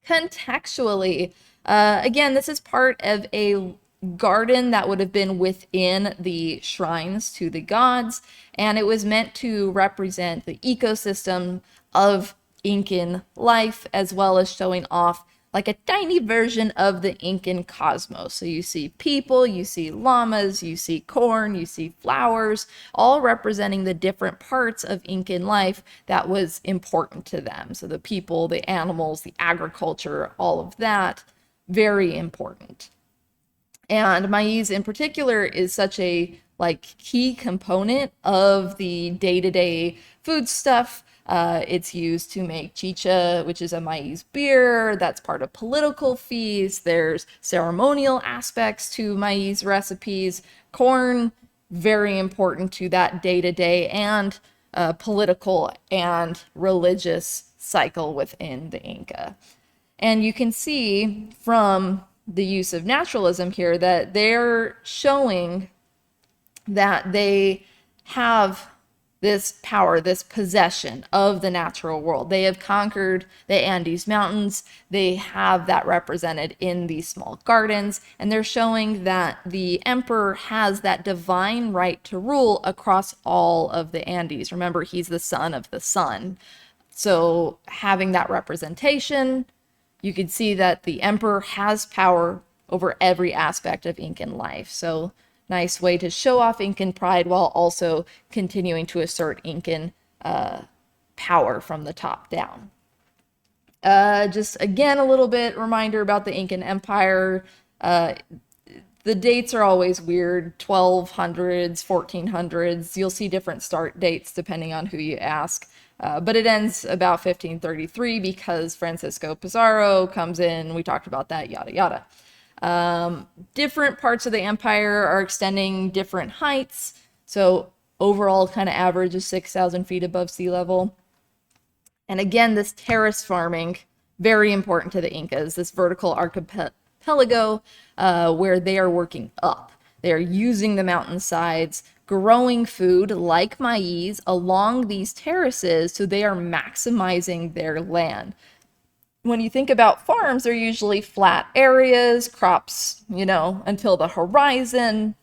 Contextually, again, this is part of a garden that would have been within the shrines to the gods, and it was meant to represent the ecosystem of Incan life, as well as showing off like a tiny version of the Incan cosmos. So you see people, you see llamas, you see corn, you see flowers, all representing the different parts of Incan life that was important to them. So the people, the animals, the agriculture, all of that, very important. And maize in particular is such a key component of the day-to-day food stuff. It's used to make chicha, which is a maize beer. That's part of political feasts. There's ceremonial aspects to maize recipes. Corn, very important to that day-to-day and political and religious cycle within the Inca. And you can see from the use of naturalism here that they're showing that they have this power, this possession of the natural world. They have conquered the Andes Mountains. They have that represented in these small gardens, and they're showing that the emperor has that divine right to rule across all of the Andes. Remember, he's the son of the sun. So having that representation, you can see that the emperor has power over every aspect of Incan life. So nice way to show off Incan pride while also continuing to assert Incan power from the top down. Just again, a little bit reminder about the Incan Empire. The dates are always weird, 1200s, 1400s. You'll see different start dates depending on who you ask. But it ends about 1533 because Francisco Pizarro comes in. We talked about that, yada, yada. Different parts of the empire are extending different heights. So overall kind of average is 6,000 feet above sea level. And again, this terrace farming, very important to the Incas, this vertical archipelago where they are working up. They are using the mountainsides, growing food like maize along these terraces, so they are maximizing their land. When you think about farms, they're usually flat areas, crops, until the horizon.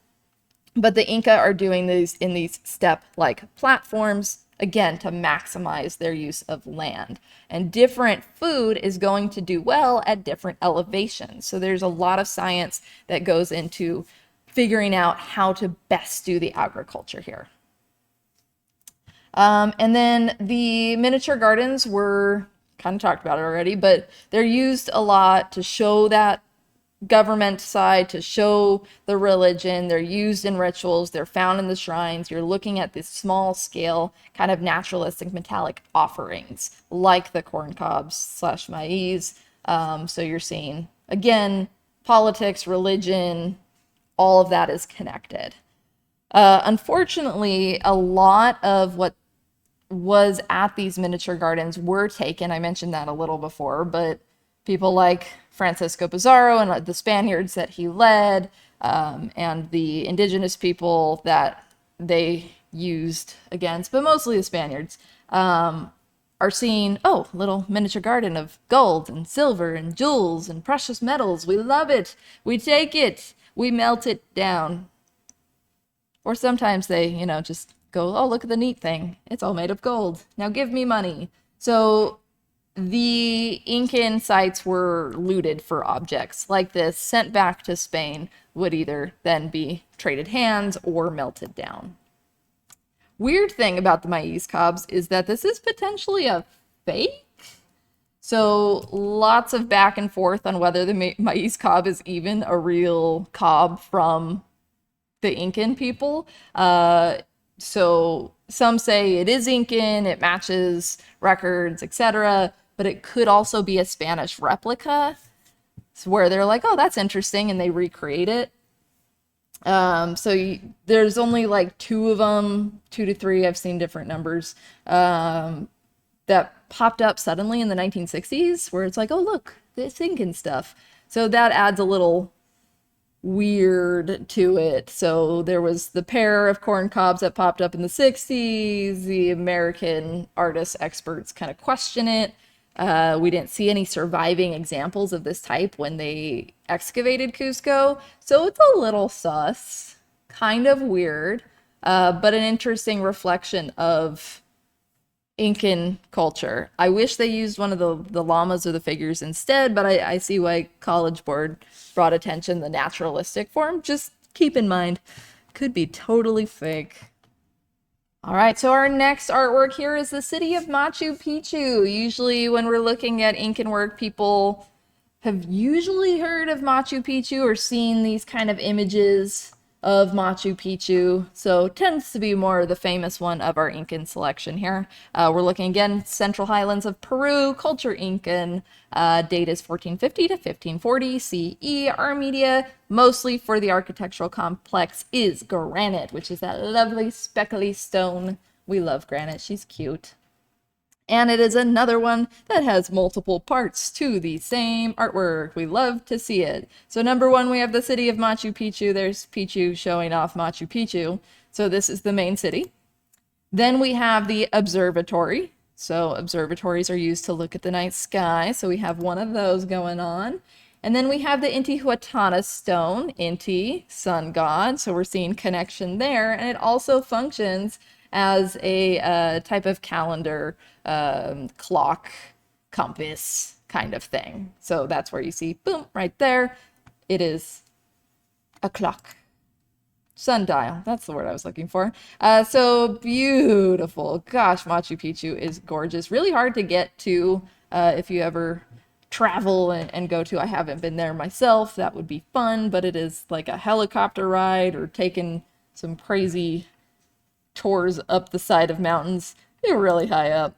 But the Inca are doing these in these step-like platforms, again, to maximize their use of land. And different food is going to do well at different elevations. So there's a lot of science that goes into figuring out how to best do the agriculture here. And then the miniature gardens were kind of talked about it already, but they're used a lot to show that government side, to show the religion. They're used in rituals. They're found in the shrines. You're looking at this small scale kind of naturalistic metallic offerings like the corn cobs / maize. So you're seeing, again, politics, religion, all of that is connected. Unfortunately, a lot of what was at these miniature gardens were taken. I mentioned that a little before, but people like Francisco Pizarro and the Spaniards that he led, and the indigenous people that they used against, but mostly the Spaniards, are seeing, oh, little miniature garden of gold and silver and jewels and precious metals. We love it. We take it. We melt it down. Or sometimes they, just go, oh, look at the neat thing. It's all made of gold. Now give me money. So the Incan sites were looted for objects like this, sent back to Spain, would either then be traded hands or melted down. Weird thing about the maize cobs is that this is potentially a fake. So lots of back and forth on whether the maize cob is even a real cob from the Incan people. So some say it is Incan, it matches records, etc., but it could also be a Spanish replica, where they're like, oh, that's interesting, and they recreate it. There's only like two of them, 2 to 3. I've seen different numbers that popped up suddenly in the 1960s, where it's like, oh, look, this Incan stuff. So that adds a little weird to it. So there was the pair of corn cobs that popped up in the 60s. The American artists experts kind of question it. We didn't see any surviving examples of this type when they excavated Cusco, so it's a little sus, kind of weird, but an interesting reflection of Incan culture. I wish they used one of the llamas or the figures instead, but I see why College Board brought attention to the naturalistic form. Just keep in mind, could be totally fake. All right, so our next artwork here is the city of Machu Picchu. Usually when we're looking at Incan work, people have usually heard of Machu Picchu or seen these kind of images of Machu Picchu. So tends to be more the famous one of our Incan selection here. We're looking again, Central Highlands of Peru, culture Incan. Date is 1450 to 1540 CE. Our media, mostly for the architectural complex, is granite, which is that lovely speckly stone. We love granite, she's cute. And it is another one that has multiple parts to the same artwork. We love to see it. So number one, we have the city of Machu Picchu. There's Picchu showing off Machu Picchu. So this is the main city. Then we have the observatory. So observatories are used to look at the night sky. So we have one of those going on. And then we have the Intihuatana stone, Inti, sun god. So we're seeing connection there. And it also functions as a type of calendar, clock, compass kind of thing. So that's where you see, boom, right there. It is a clock. Sundial, that's the word I was looking for. So beautiful. Gosh, Machu Picchu is gorgeous. Really hard to get to if you ever travel and go to. I haven't been there myself. That would be fun, but it is like a helicopter ride or taking some crazy tours up the side of mountains. They're really high up.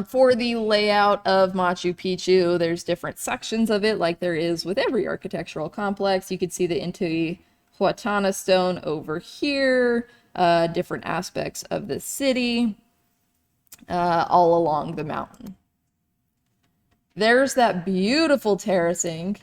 For the layout of Machu Picchu, there's different sections of it, like there is with every architectural complex. You can see the Intihuatana stone over here, different aspects of the city, all along the mountain. There's that beautiful terracing.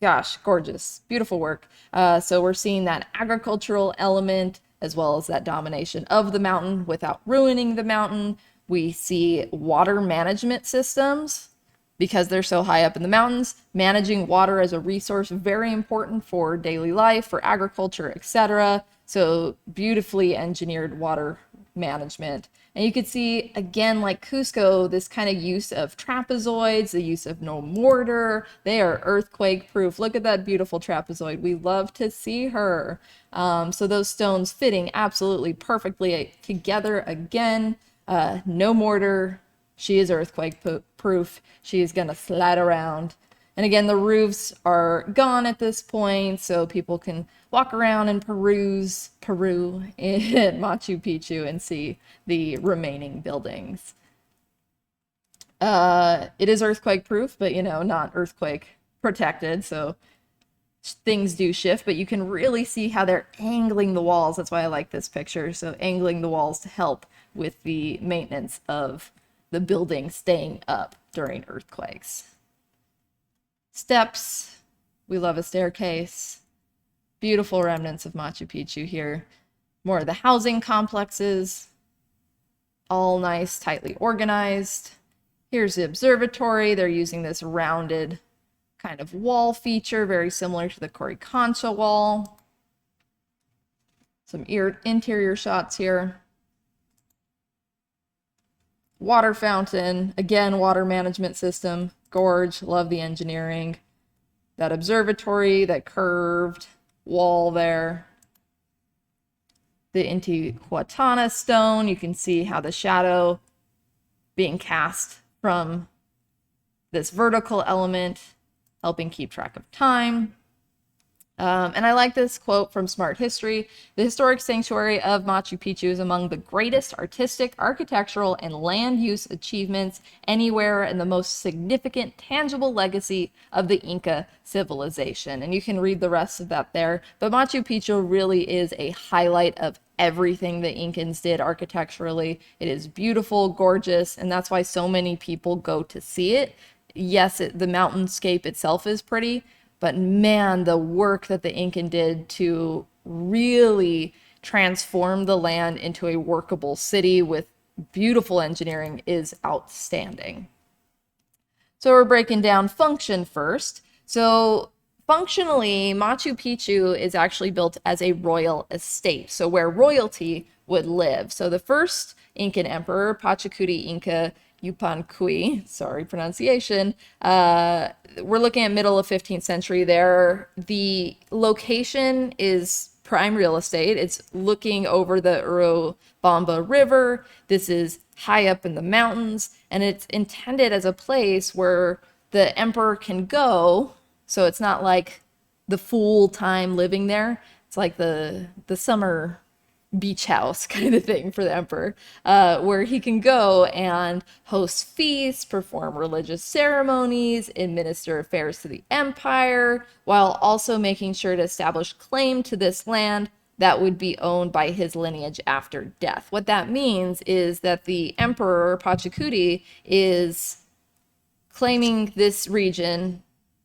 Gosh, gorgeous, beautiful work. So we're seeing that agricultural element as well as that domination of the mountain without ruining the mountain. We see water management systems because they're so high up in the mountains. Managing water as a resource, very important for daily life, for agriculture, etc. So beautifully engineered water management. And you can see, again, like Cusco, this kind of use of trapezoids, the use of no mortar. They are earthquake proof. Look at that beautiful trapezoid. We love to see her. So those stones fitting absolutely perfectly together again. No mortar. She is earthquake proof. She is going to slide around. And again, the roofs are gone at this point, so people can walk around and peruse Peru in Machu Picchu and see the remaining buildings. It is earthquake proof, but not earthquake protected, so things do shift, but you can really see how they're angling the walls. That's why I like this picture. So angling the walls to help with the maintenance of the building staying up during earthquakes. Steps. We love a staircase. Beautiful remnants of Machu Picchu here. More of the housing complexes. All nice, tightly organized. Here's the observatory. They're using this rounded kind of wall feature, very similar to the Coricancha wall. Some interior shots here. Water fountain, again, water management system. Gorge, love the engineering. That observatory, that curved wall there. The Intihuatana stone, you can see how the shadow being cast from this vertical element, helping keep track of time. And I like this quote from Smart History. The historic sanctuary of Machu Picchu is among the greatest artistic, architectural, and land use achievements anywhere and the most significant tangible legacy of the Inca civilization. And you can read the rest of that there. But Machu Picchu really is a highlight of everything the Incans did architecturally. It is beautiful, gorgeous, and that's why so many people go to see it. Yes, the mountainscape itself is pretty, but man, the work that the Incan did to really transform the land into a workable city with beautiful engineering is outstanding. So we're breaking down function first. So functionally, Machu Picchu is actually built as a royal estate, so where royalty would live. So the first Incan emperor, Pachacuti Inca Yupanqui, sorry pronunciation, we're looking at middle of 15th century there. The location is prime real estate. It's looking over the Urubamba River. This is high up in the mountains, and it's intended as a place where the emperor can go. So it's not like the full time living there. It's like the summer beach house kind of thing for the emperor, where he can go and host feasts, perform religious ceremonies, administer affairs to the empire, while also making sure to establish claim to this land that would be owned by his lineage after death. What that means is that the emperor, Pachacuti, is claiming this region,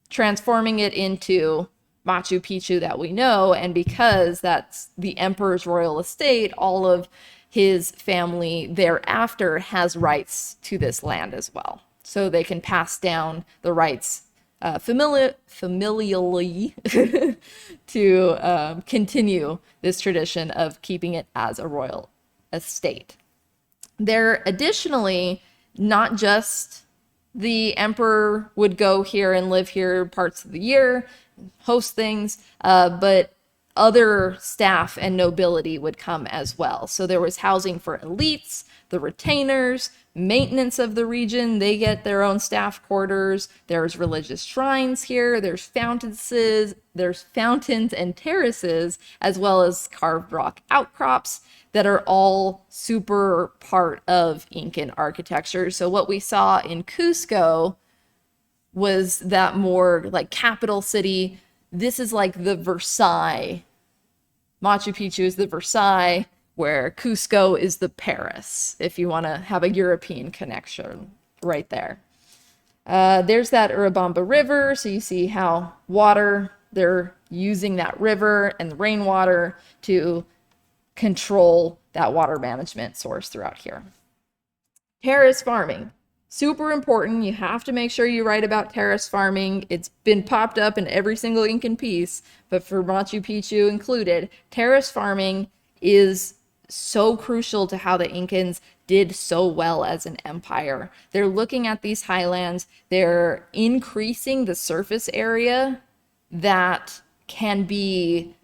transforming it into Machu Picchu that we know, and because that's the emperor's royal estate, all of his family thereafter has rights to this land as well. So they can pass down the rights familially to continue this tradition of keeping it as a royal estate. They're additionally not just the emperor would go here and live here parts of the year, host things, but other staff and nobility would come as well. So there was housing for elites, the retainers, maintenance of the region. They get their own staff quarters. There's religious shrines here. There's fountains and terraces, as well as carved rock outcrops that are all super part of Incan architecture. So what we saw in Cusco was that more like capital city. This is like the Versailles. Machu Picchu is the Versailles, where Cusco is the Paris, if you want to have a European connection right there. There's that Urubamba River, so you see how water, they're using that river and the rainwater to control that water management source throughout here. Terrace farming. Super important. You have to make sure you write about terrace farming. It's been popped up in every single Incan piece, but for Machu Picchu included, terrace farming is so crucial to how the Incans did so well as an empire. They're looking at these highlands, they're increasing the surface area that can be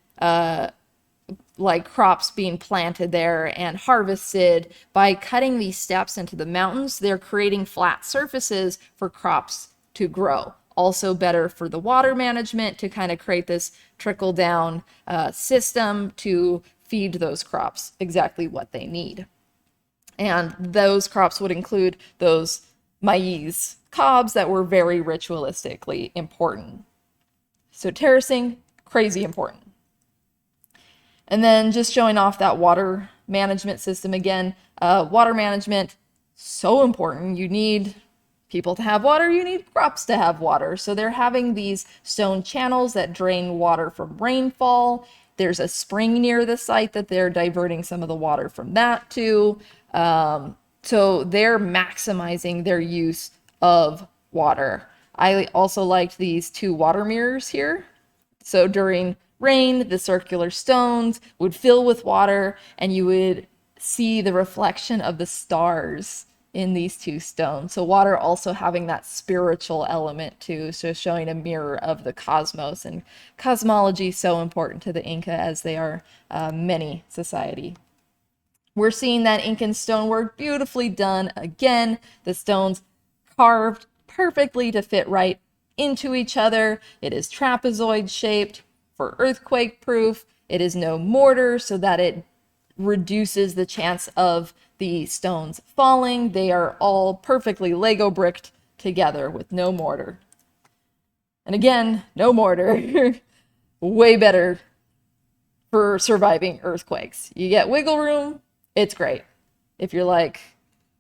like crops being planted there and harvested. By cutting these steps into the mountains, they're creating flat surfaces for crops to grow. Also better for the water management to kind of create this trickle down system to feed those crops exactly what they need. And those crops would include those maize cobs that were very ritualistically important. So terracing, crazy important. And then just showing off that water management system again. Water management, so important. You need people to have water, you need crops to have water. So they're having these stone channels that drain water from rainfall. There's a spring near the site that they're diverting some of the water from that to. So they're maximizing their use of water. I also liked these two water mirrors here. So during rain, the circular stones would fill with water, and you would see the reflection of the stars in these two stones. So water also having that spiritual element too, so showing a mirror of the cosmos. And cosmology is so important to the Inca as they are many society. We're seeing that Incan stonework beautifully done again. The stones carved perfectly to fit right into each other. It is trapezoid shaped for earthquake proof. It is no mortar so that it reduces the chance of the stones falling. They are all perfectly Lego bricked together with no mortar. And again, no mortar. Way better for surviving earthquakes. You get wiggle room, it's great. If you're like,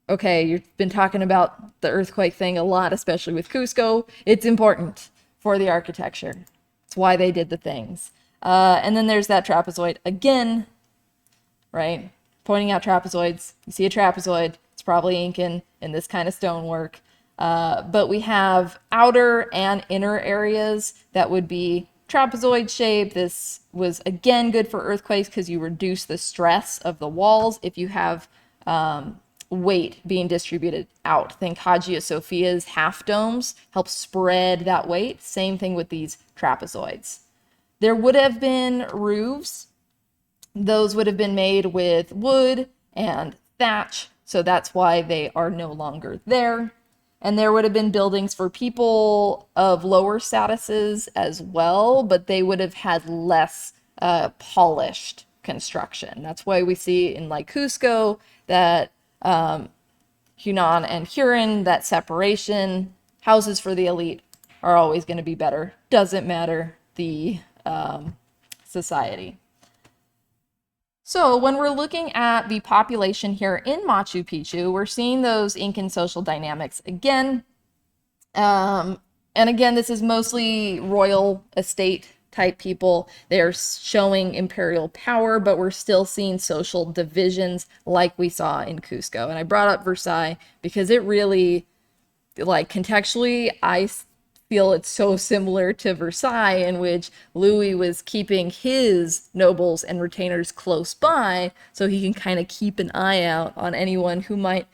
okay, you've been talking about the earthquake thing a lot, especially with Cusco, it's important for the architecture. It's why they did the things. And then there's that trapezoid again, right? Pointing out trapezoids. You see a trapezoid, it's probably Incan in this kind of stonework. But we have outer and inner areas that would be trapezoid shape. This was again good for earthquakes because you reduce the stress of the walls if you have weight being distributed out. Think Hagia Sophia's half domes help spread that weight. Same thing with these trapezoids. There would have been roofs. Those would have been made with wood and thatch, so that's why they are no longer there. And there would have been buildings for people of lower statuses as well, but they would have had less polished construction. That's why we see in like Cusco that Hunan and Huron, that separation, houses for the elite are always going to be better. Doesn't matter the society. So when we're looking at the population here in Machu Picchu, we're seeing those Incan social dynamics again. And again, this is mostly royal estate type people. They're showing imperial power, but we're still seeing social divisions like we saw in Cusco. And I brought up Versailles because it really, like contextually, I feel it's so similar to Versailles, in which Louis was keeping his nobles and retainers close by so he can kind of keep an eye out on anyone who might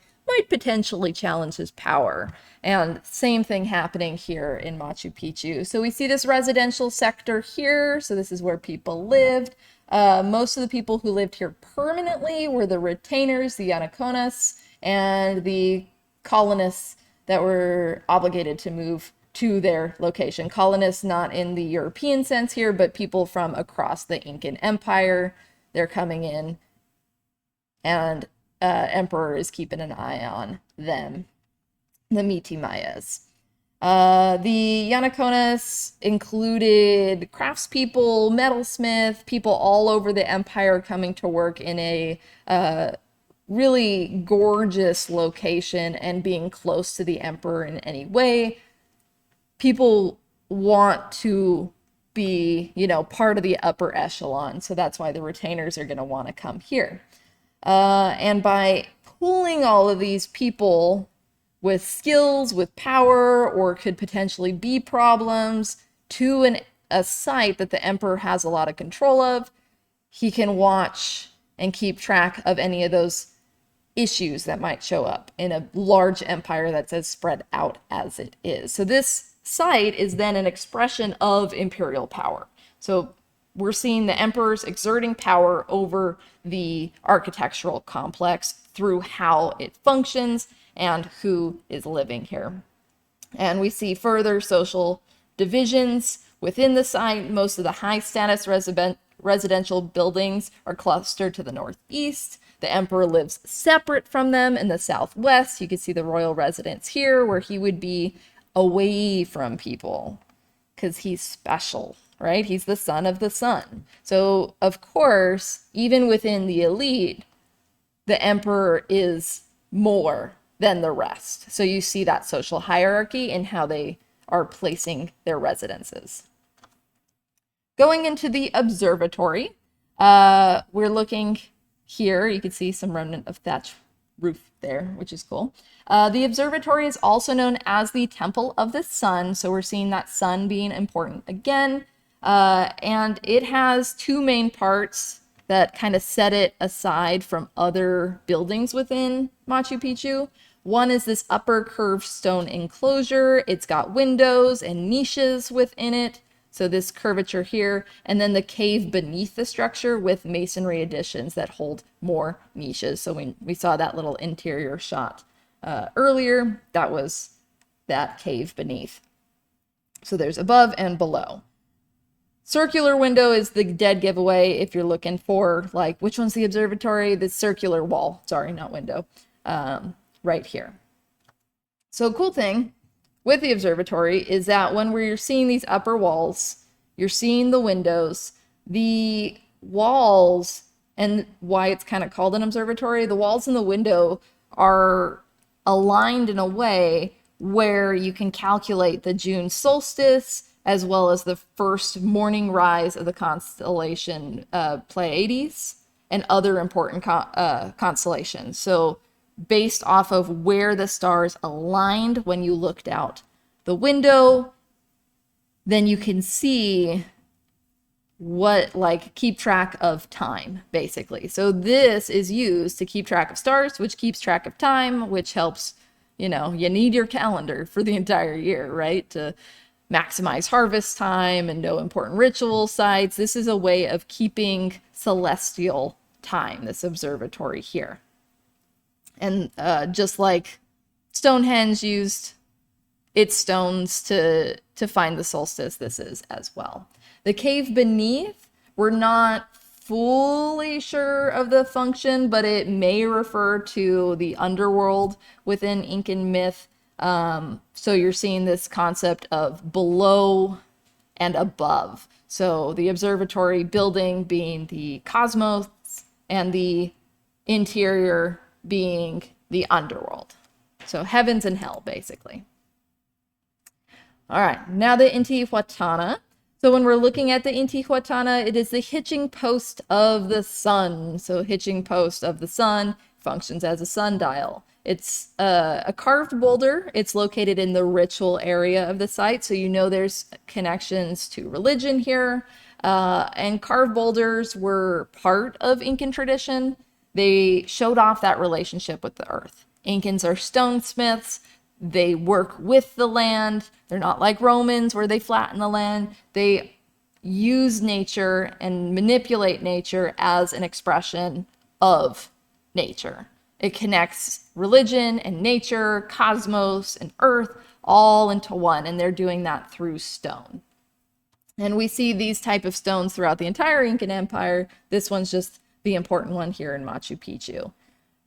potentially challenge his power. And same thing happening here in Machu Picchu. So we see this residential sector here. So this is where people lived. Most of the people who lived here permanently were the retainers, the Yanaconas, and the colonists that were obligated to move to their location. Colonists not in the European sense here, but people from across the Incan Empire. They're coming in, and Emperor is keeping an eye on them, the Miti Mayas. The Yanaconas included craftspeople, metalsmith, people all over the empire coming to work in a really gorgeous location and being close to the emperor in any way. People want to be, part of the upper echelon. So that's why the retainers are going to want to come here. And by pooling all of these people with skills, with power, or could potentially be problems to a site that the emperor has a lot of control of, he can watch and keep track of any of those issues that might show up in a large empire that's as spread out as it is. So this site is then an expression of imperial power. So we're seeing the emperors exerting power over the architectural complex through how it functions and who is living here. And we see further social divisions within the site. Most of the high status residential buildings are clustered to the northeast. The emperor lives separate from them in the southwest. You can see the royal residence here, where he would be away from people because he's special, right? He's the son of the sun. So, of course, even within the elite, the emperor is more than the rest. So you see that social hierarchy in how they are placing their residences. Going into the observatory, we're looking here. You can see some remnant of thatch roof there, which is cool. The observatory is also known as the Temple of the Sun. So we're seeing that sun being important again. And it has two main parts that kind of set it aside from other buildings within Machu Picchu. One is this upper curved stone enclosure. It's got windows and niches within it. So this curvature here, and then the cave beneath the structure with masonry additions that hold more niches. So we saw that little interior shot earlier. That was that cave beneath. So there's above and below. Circular window is the dead giveaway if you're looking for, like, which one's the observatory? The circular wall. Sorry, not window. Right here. So cool thing with the observatory is that when we're seeing these upper walls, you're seeing the windows, the walls, and why it's kind of called an observatory, the walls in the window are aligned in a way where you can calculate the June solstice as well as the first morning rise of the constellation Pleiades and other important constellations. So based off of where the stars aligned when you looked out the window, then you can see what, like, keep track of time, basically. So this is used to keep track of stars, which keeps track of time, which helps, you know, you need your calendar for the entire year, right? To maximize harvest time and know important ritual sites. This is a way of keeping celestial time, this observatory here. And just like Stonehenge used its stones to find the solstice, this is as well. The cave beneath, we're not fully sure of the function, but it may refer to the underworld within Incan myth. So you're seeing this concept of below and above. So the observatory building being the cosmos and the interior being the underworld. So heavens and hell, basically. All right, now the Intihuatana. So when we're looking at the Intihuatana, it is the hitching post of the sun. So hitching post of the sun functions as a sundial. It's a carved boulder. It's located in the ritual area of the site. So you know there's connections to religion here. And carved boulders were part of Incan tradition. They showed off that relationship with the earth. Incans are stonesmiths. They work with the land. They're not like Romans where they flatten the land. They use nature and manipulate nature as an expression of nature. It connects religion and nature, cosmos and earth all into one, and they're doing that through stone. And we see these type of stones throughout the entire Incan Empire. This one's just the important one here in Machu Picchu.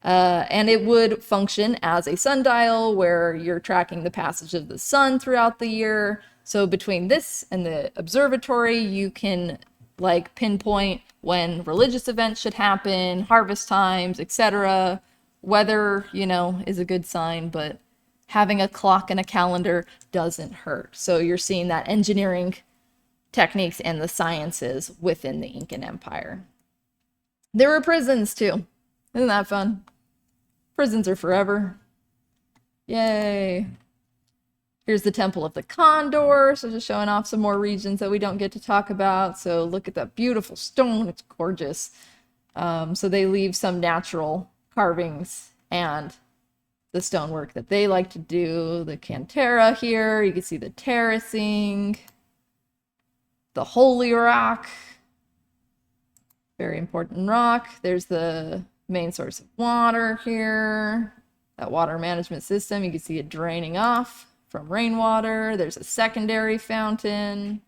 And it would function as a sundial where you're tracking the passage of the sun throughout the year. So between this and the observatory, you can, like, pinpoint when religious events should happen, harvest times, etc. Weather, you know, is a good sign, but having a clock and a calendar doesn't hurt. So you're seeing that engineering techniques and the sciences within the Incan Empire. There were prisons too. Isn't that fun? Prisons are forever. Yay. Here's the Temple of the Condor. So just showing off some more regions that we don't get to talk about. So look at that beautiful stone. It's gorgeous. So they leave some natural carvings and the stonework that they like to do. The Cantera here. You can see the terracing. The Holy Rock. Very important rock. There's the main source of water here. That water management system, you can see it draining off from rainwater. There's a secondary fountain.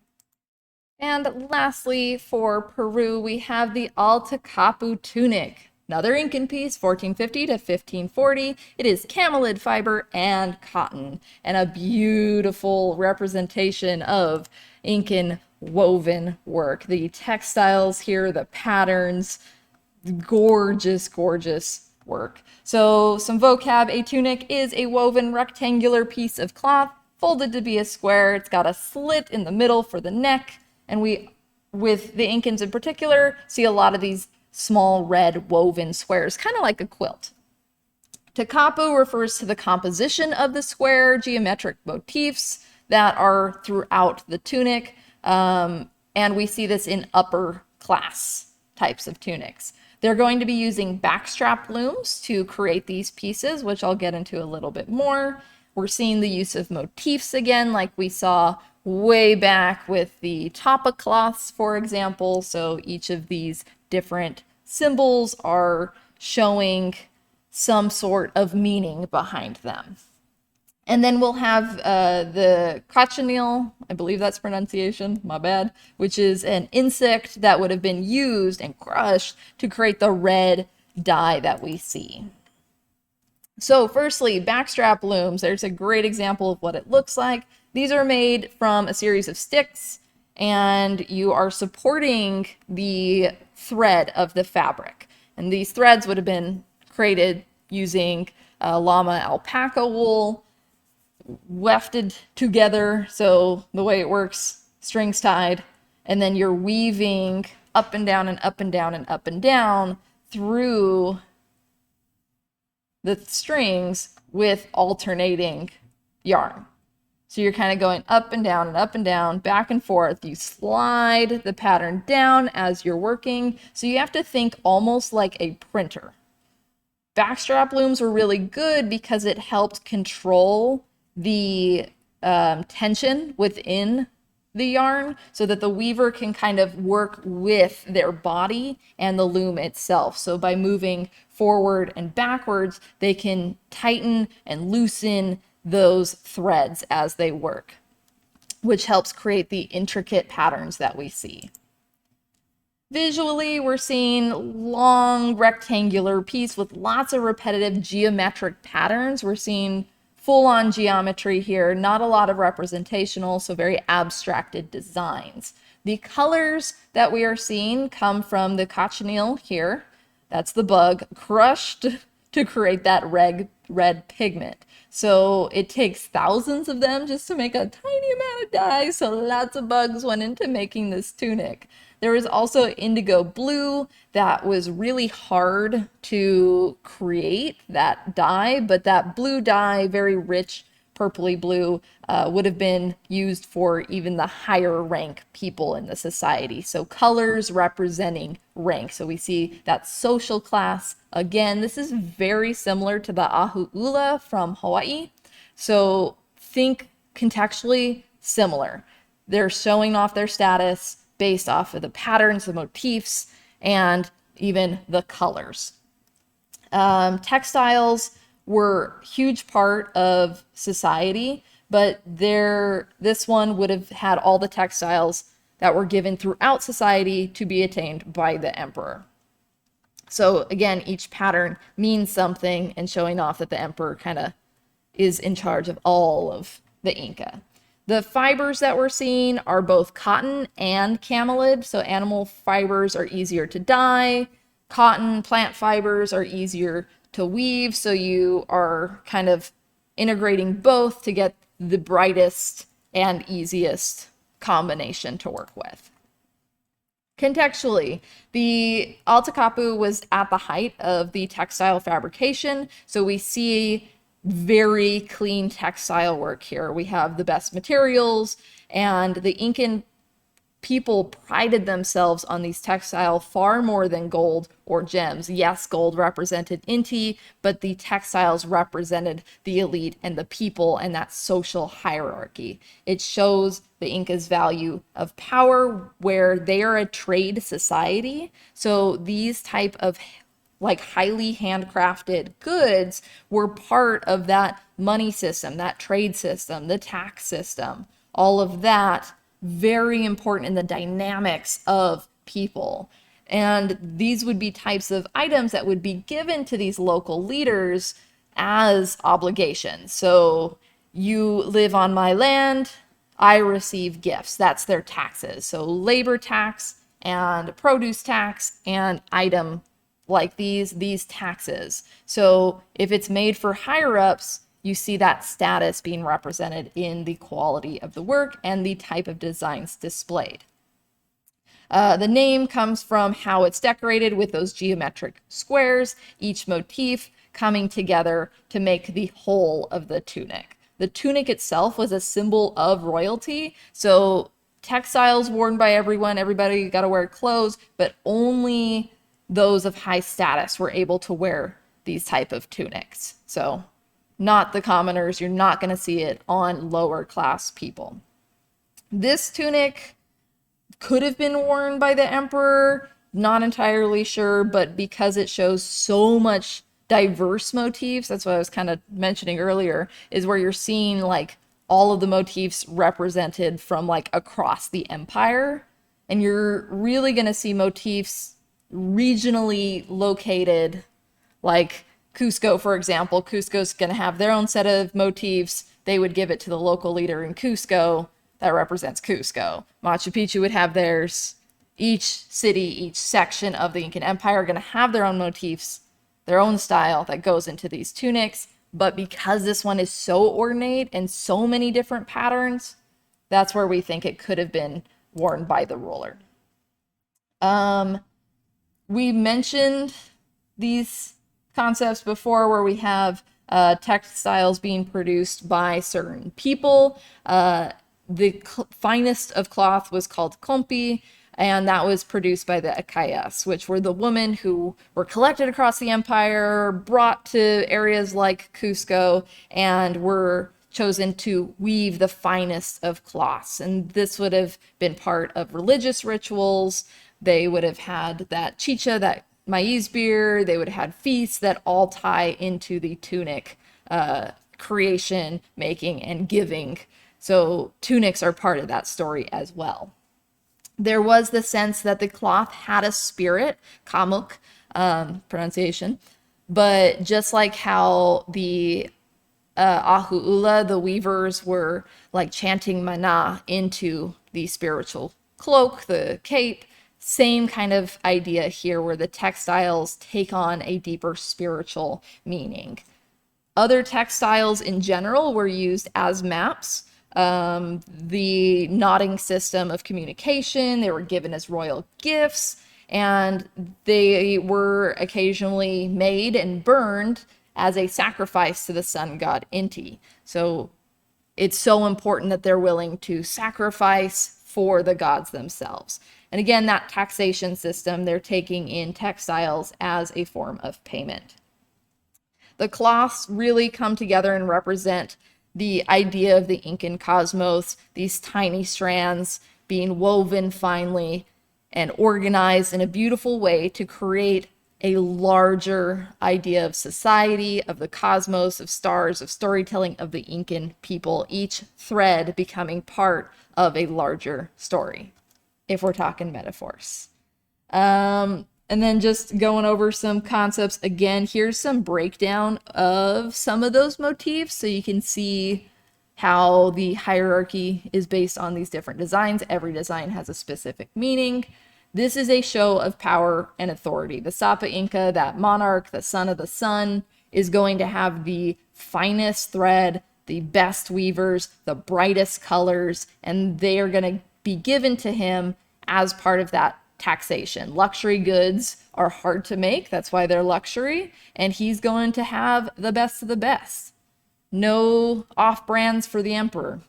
And lastly, for Peru, we have the Altacapu tunic. Another Incan piece, 1450 to 1540. It is camelid fiber and cotton, and a beautiful representation of Incan woven work. The textiles here, the patterns, gorgeous, gorgeous work. So some vocab, a tunic is a woven rectangular piece of cloth folded to be a square. It's got a slit in the middle for the neck, and we, with the Incans in particular, see a lot of these small red woven squares, kind of like a quilt. Takapu refers to the composition of the square, geometric motifs that are throughout the tunic. And and we see this in upper class types of tunics. They're going to be using backstrap looms to create these pieces, which I'll get into a little bit more. We're seeing the use of motifs again, like we saw way back with the tapa cloths, for example. So each of these different symbols are showing some sort of meaning behind them. And then we'll have the cochineal, I believe that's pronunciation, my bad, which is an insect that would have been used and crushed to create the red dye that we see. So firstly, backstrap looms. There's a great example of what it looks like. These are made from a series of sticks, and you are supporting the thread of the fabric. And these threads would have been created using llama alpaca wool, wefted together. So the way it works, strings tied, and then you're weaving up and down and up and down and up and down through the strings with alternating yarn. So you're kind of going up and down and up and down, back and forth. You slide the pattern down as you're working. So you have to think almost like a printer. Backstrap looms were really good because it helped control the tension within the yarn so that the weaver can kind of work with their body and the loom itself. So by moving forward and backwards, they can tighten and loosen those threads as they work, which helps create the intricate patterns that we see. Visually, we're seeing long rectangular piece with lots of repetitive geometric patterns. We're seeing full-on geometry here, not a lot of representational, so very abstracted designs. The colors that we are seeing come from the cochineal here, that's the bug, crushed to create that red pigment. So it takes thousands of them just to make a tiny amount of dye, so lots of bugs went into making this tunic. There was also indigo blue that was really hard to create, that dye, but that blue dye, very rich purpley blue, would have been used for even the higher rank people in the society. So colors representing rank. So we see that social class. Again, this is very similar to the ahu'ula from Hawaii. So think contextually similar. They're showing off their status based off of the patterns, the motifs, and even the colors. Textiles were a huge part of society, but this one would have had all the textiles that were given throughout society to be attained by the emperor. So again, each pattern means something and showing off that the emperor kind of is in charge of all of the Inca. The fibers that we're seeing are both cotton and camelid. So animal fibers are easier to dye. Cotton, plant fibers are easier to weave. So you are kind of integrating both to get the brightest and easiest combination to work with. Contextually, the Altakapu was at the height of the textile fabrication. So we see very clean textile work here. We have the best materials, and the Incan people prided themselves on these textiles far more than gold or gems. Yes, gold represented Inti, but the textiles represented the elite and the people and that social hierarchy. It shows the Incas' value of power, where they are a trade society. So these type of like highly handcrafted goods were part of that money system, that trade system, the tax system, all of that very important in the dynamics of people. And these would be types of items that would be given to these local leaders as obligations. So you live on my land, I receive gifts. That's their taxes. So labor tax and produce tax and item like these taxes. So if it's made for higher ups, you see that status being represented in the quality of the work and the type of designs displayed. The name comes from how it's decorated with those geometric squares, each motif coming together to make the whole of the tunic. The tunic itself was a symbol of royalty, so textiles worn by everyone. Everybody got to wear clothes, but only those of high status were able to wear these type of tunics. So not the commoners. You're not going to see it on lower class people. This tunic could have been worn by the emperor, not entirely sure, but because it shows so much diverse motifs, that's what I was kind of mentioning earlier, is where you're seeing like all of the motifs represented from like across the empire. And you're really going to see motifs regionally located, like Cusco, for example. Cusco's going to have their own set of motifs. They would give it to the local leader in Cusco that represents Cusco. Machu Picchu would have theirs. Each city, each section of the Incan Empire are going to have their own motifs, their own style that goes into these tunics. But because this one is so ornate and so many different patterns, that's where we think it could have been worn by the ruler. We mentioned these concepts before where we have textiles being produced by certain people. The finest of cloth was called kompi, and that was produced by the APAHs, which were the women who were collected across the empire, brought to areas like Cusco, and were chosen to weave the finest of cloths. And this would have been part of religious rituals. They would have had that chicha, that maize beer. They would have had feasts that all tie into the tunic creation, making, and giving. So tunics are part of that story as well. There was the sense that the cloth had a spirit, kamuk pronunciation, but just like how the Ahu'ula, the weavers, were like chanting mana into the spiritual cloak, the cape, same kind of idea here where the textiles take on a deeper spiritual meaning. Other textiles in general were used as maps. The knotting system of communication, they were given as royal gifts, and they were occasionally made and burned as a sacrifice to the sun god Inti. So it's so important that they're willing to sacrifice for the gods themselves. And again, that taxation system, they're taking in textiles as a form of payment. The cloths really come together and represent the idea of the Incan cosmos, these tiny strands being woven finely and organized in a beautiful way to create a larger idea of society, of the cosmos, of stars, of storytelling of the Incan people, each thread becoming part of a larger story, if we're talking metaphors. And then just going over some concepts again, here's some breakdown of some of those motifs so you can see how the hierarchy is based on these different designs. Every design has a specific meaning. This is a show of power and authority. The Sapa Inca, that monarch, the son of the sun, is going to have the finest thread, the best weavers, the brightest colors, and they are going to be given to him as part of that taxation. Luxury goods are hard to make, that's why they're luxury, and he's going to have the best of the best. No off-brands for the emperor.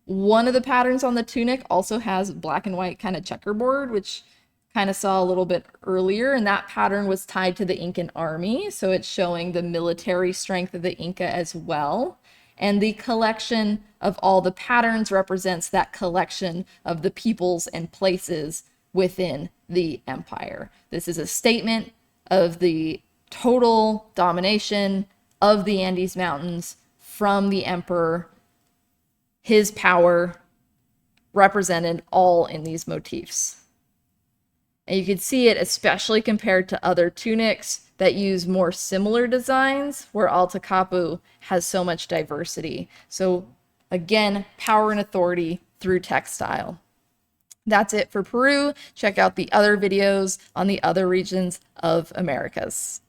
One of the patterns on the tunic also has black and white kind of checkerboard, which kind of saw a little bit earlier, and that pattern was tied to the Incan army, so it's showing the military strength of the Inca as well. And the collection of all the patterns represents that collection of the peoples and places within the empire. This is a statement of the total domination of the Andes Mountains from the emperor, his power represented all in these motifs. And you can see it especially compared to other tunics that use more similar designs, where Alta Capu has so much diversity. So again, power and authority through textile. That's it for Peru. Check out the other videos on the other regions of Americas.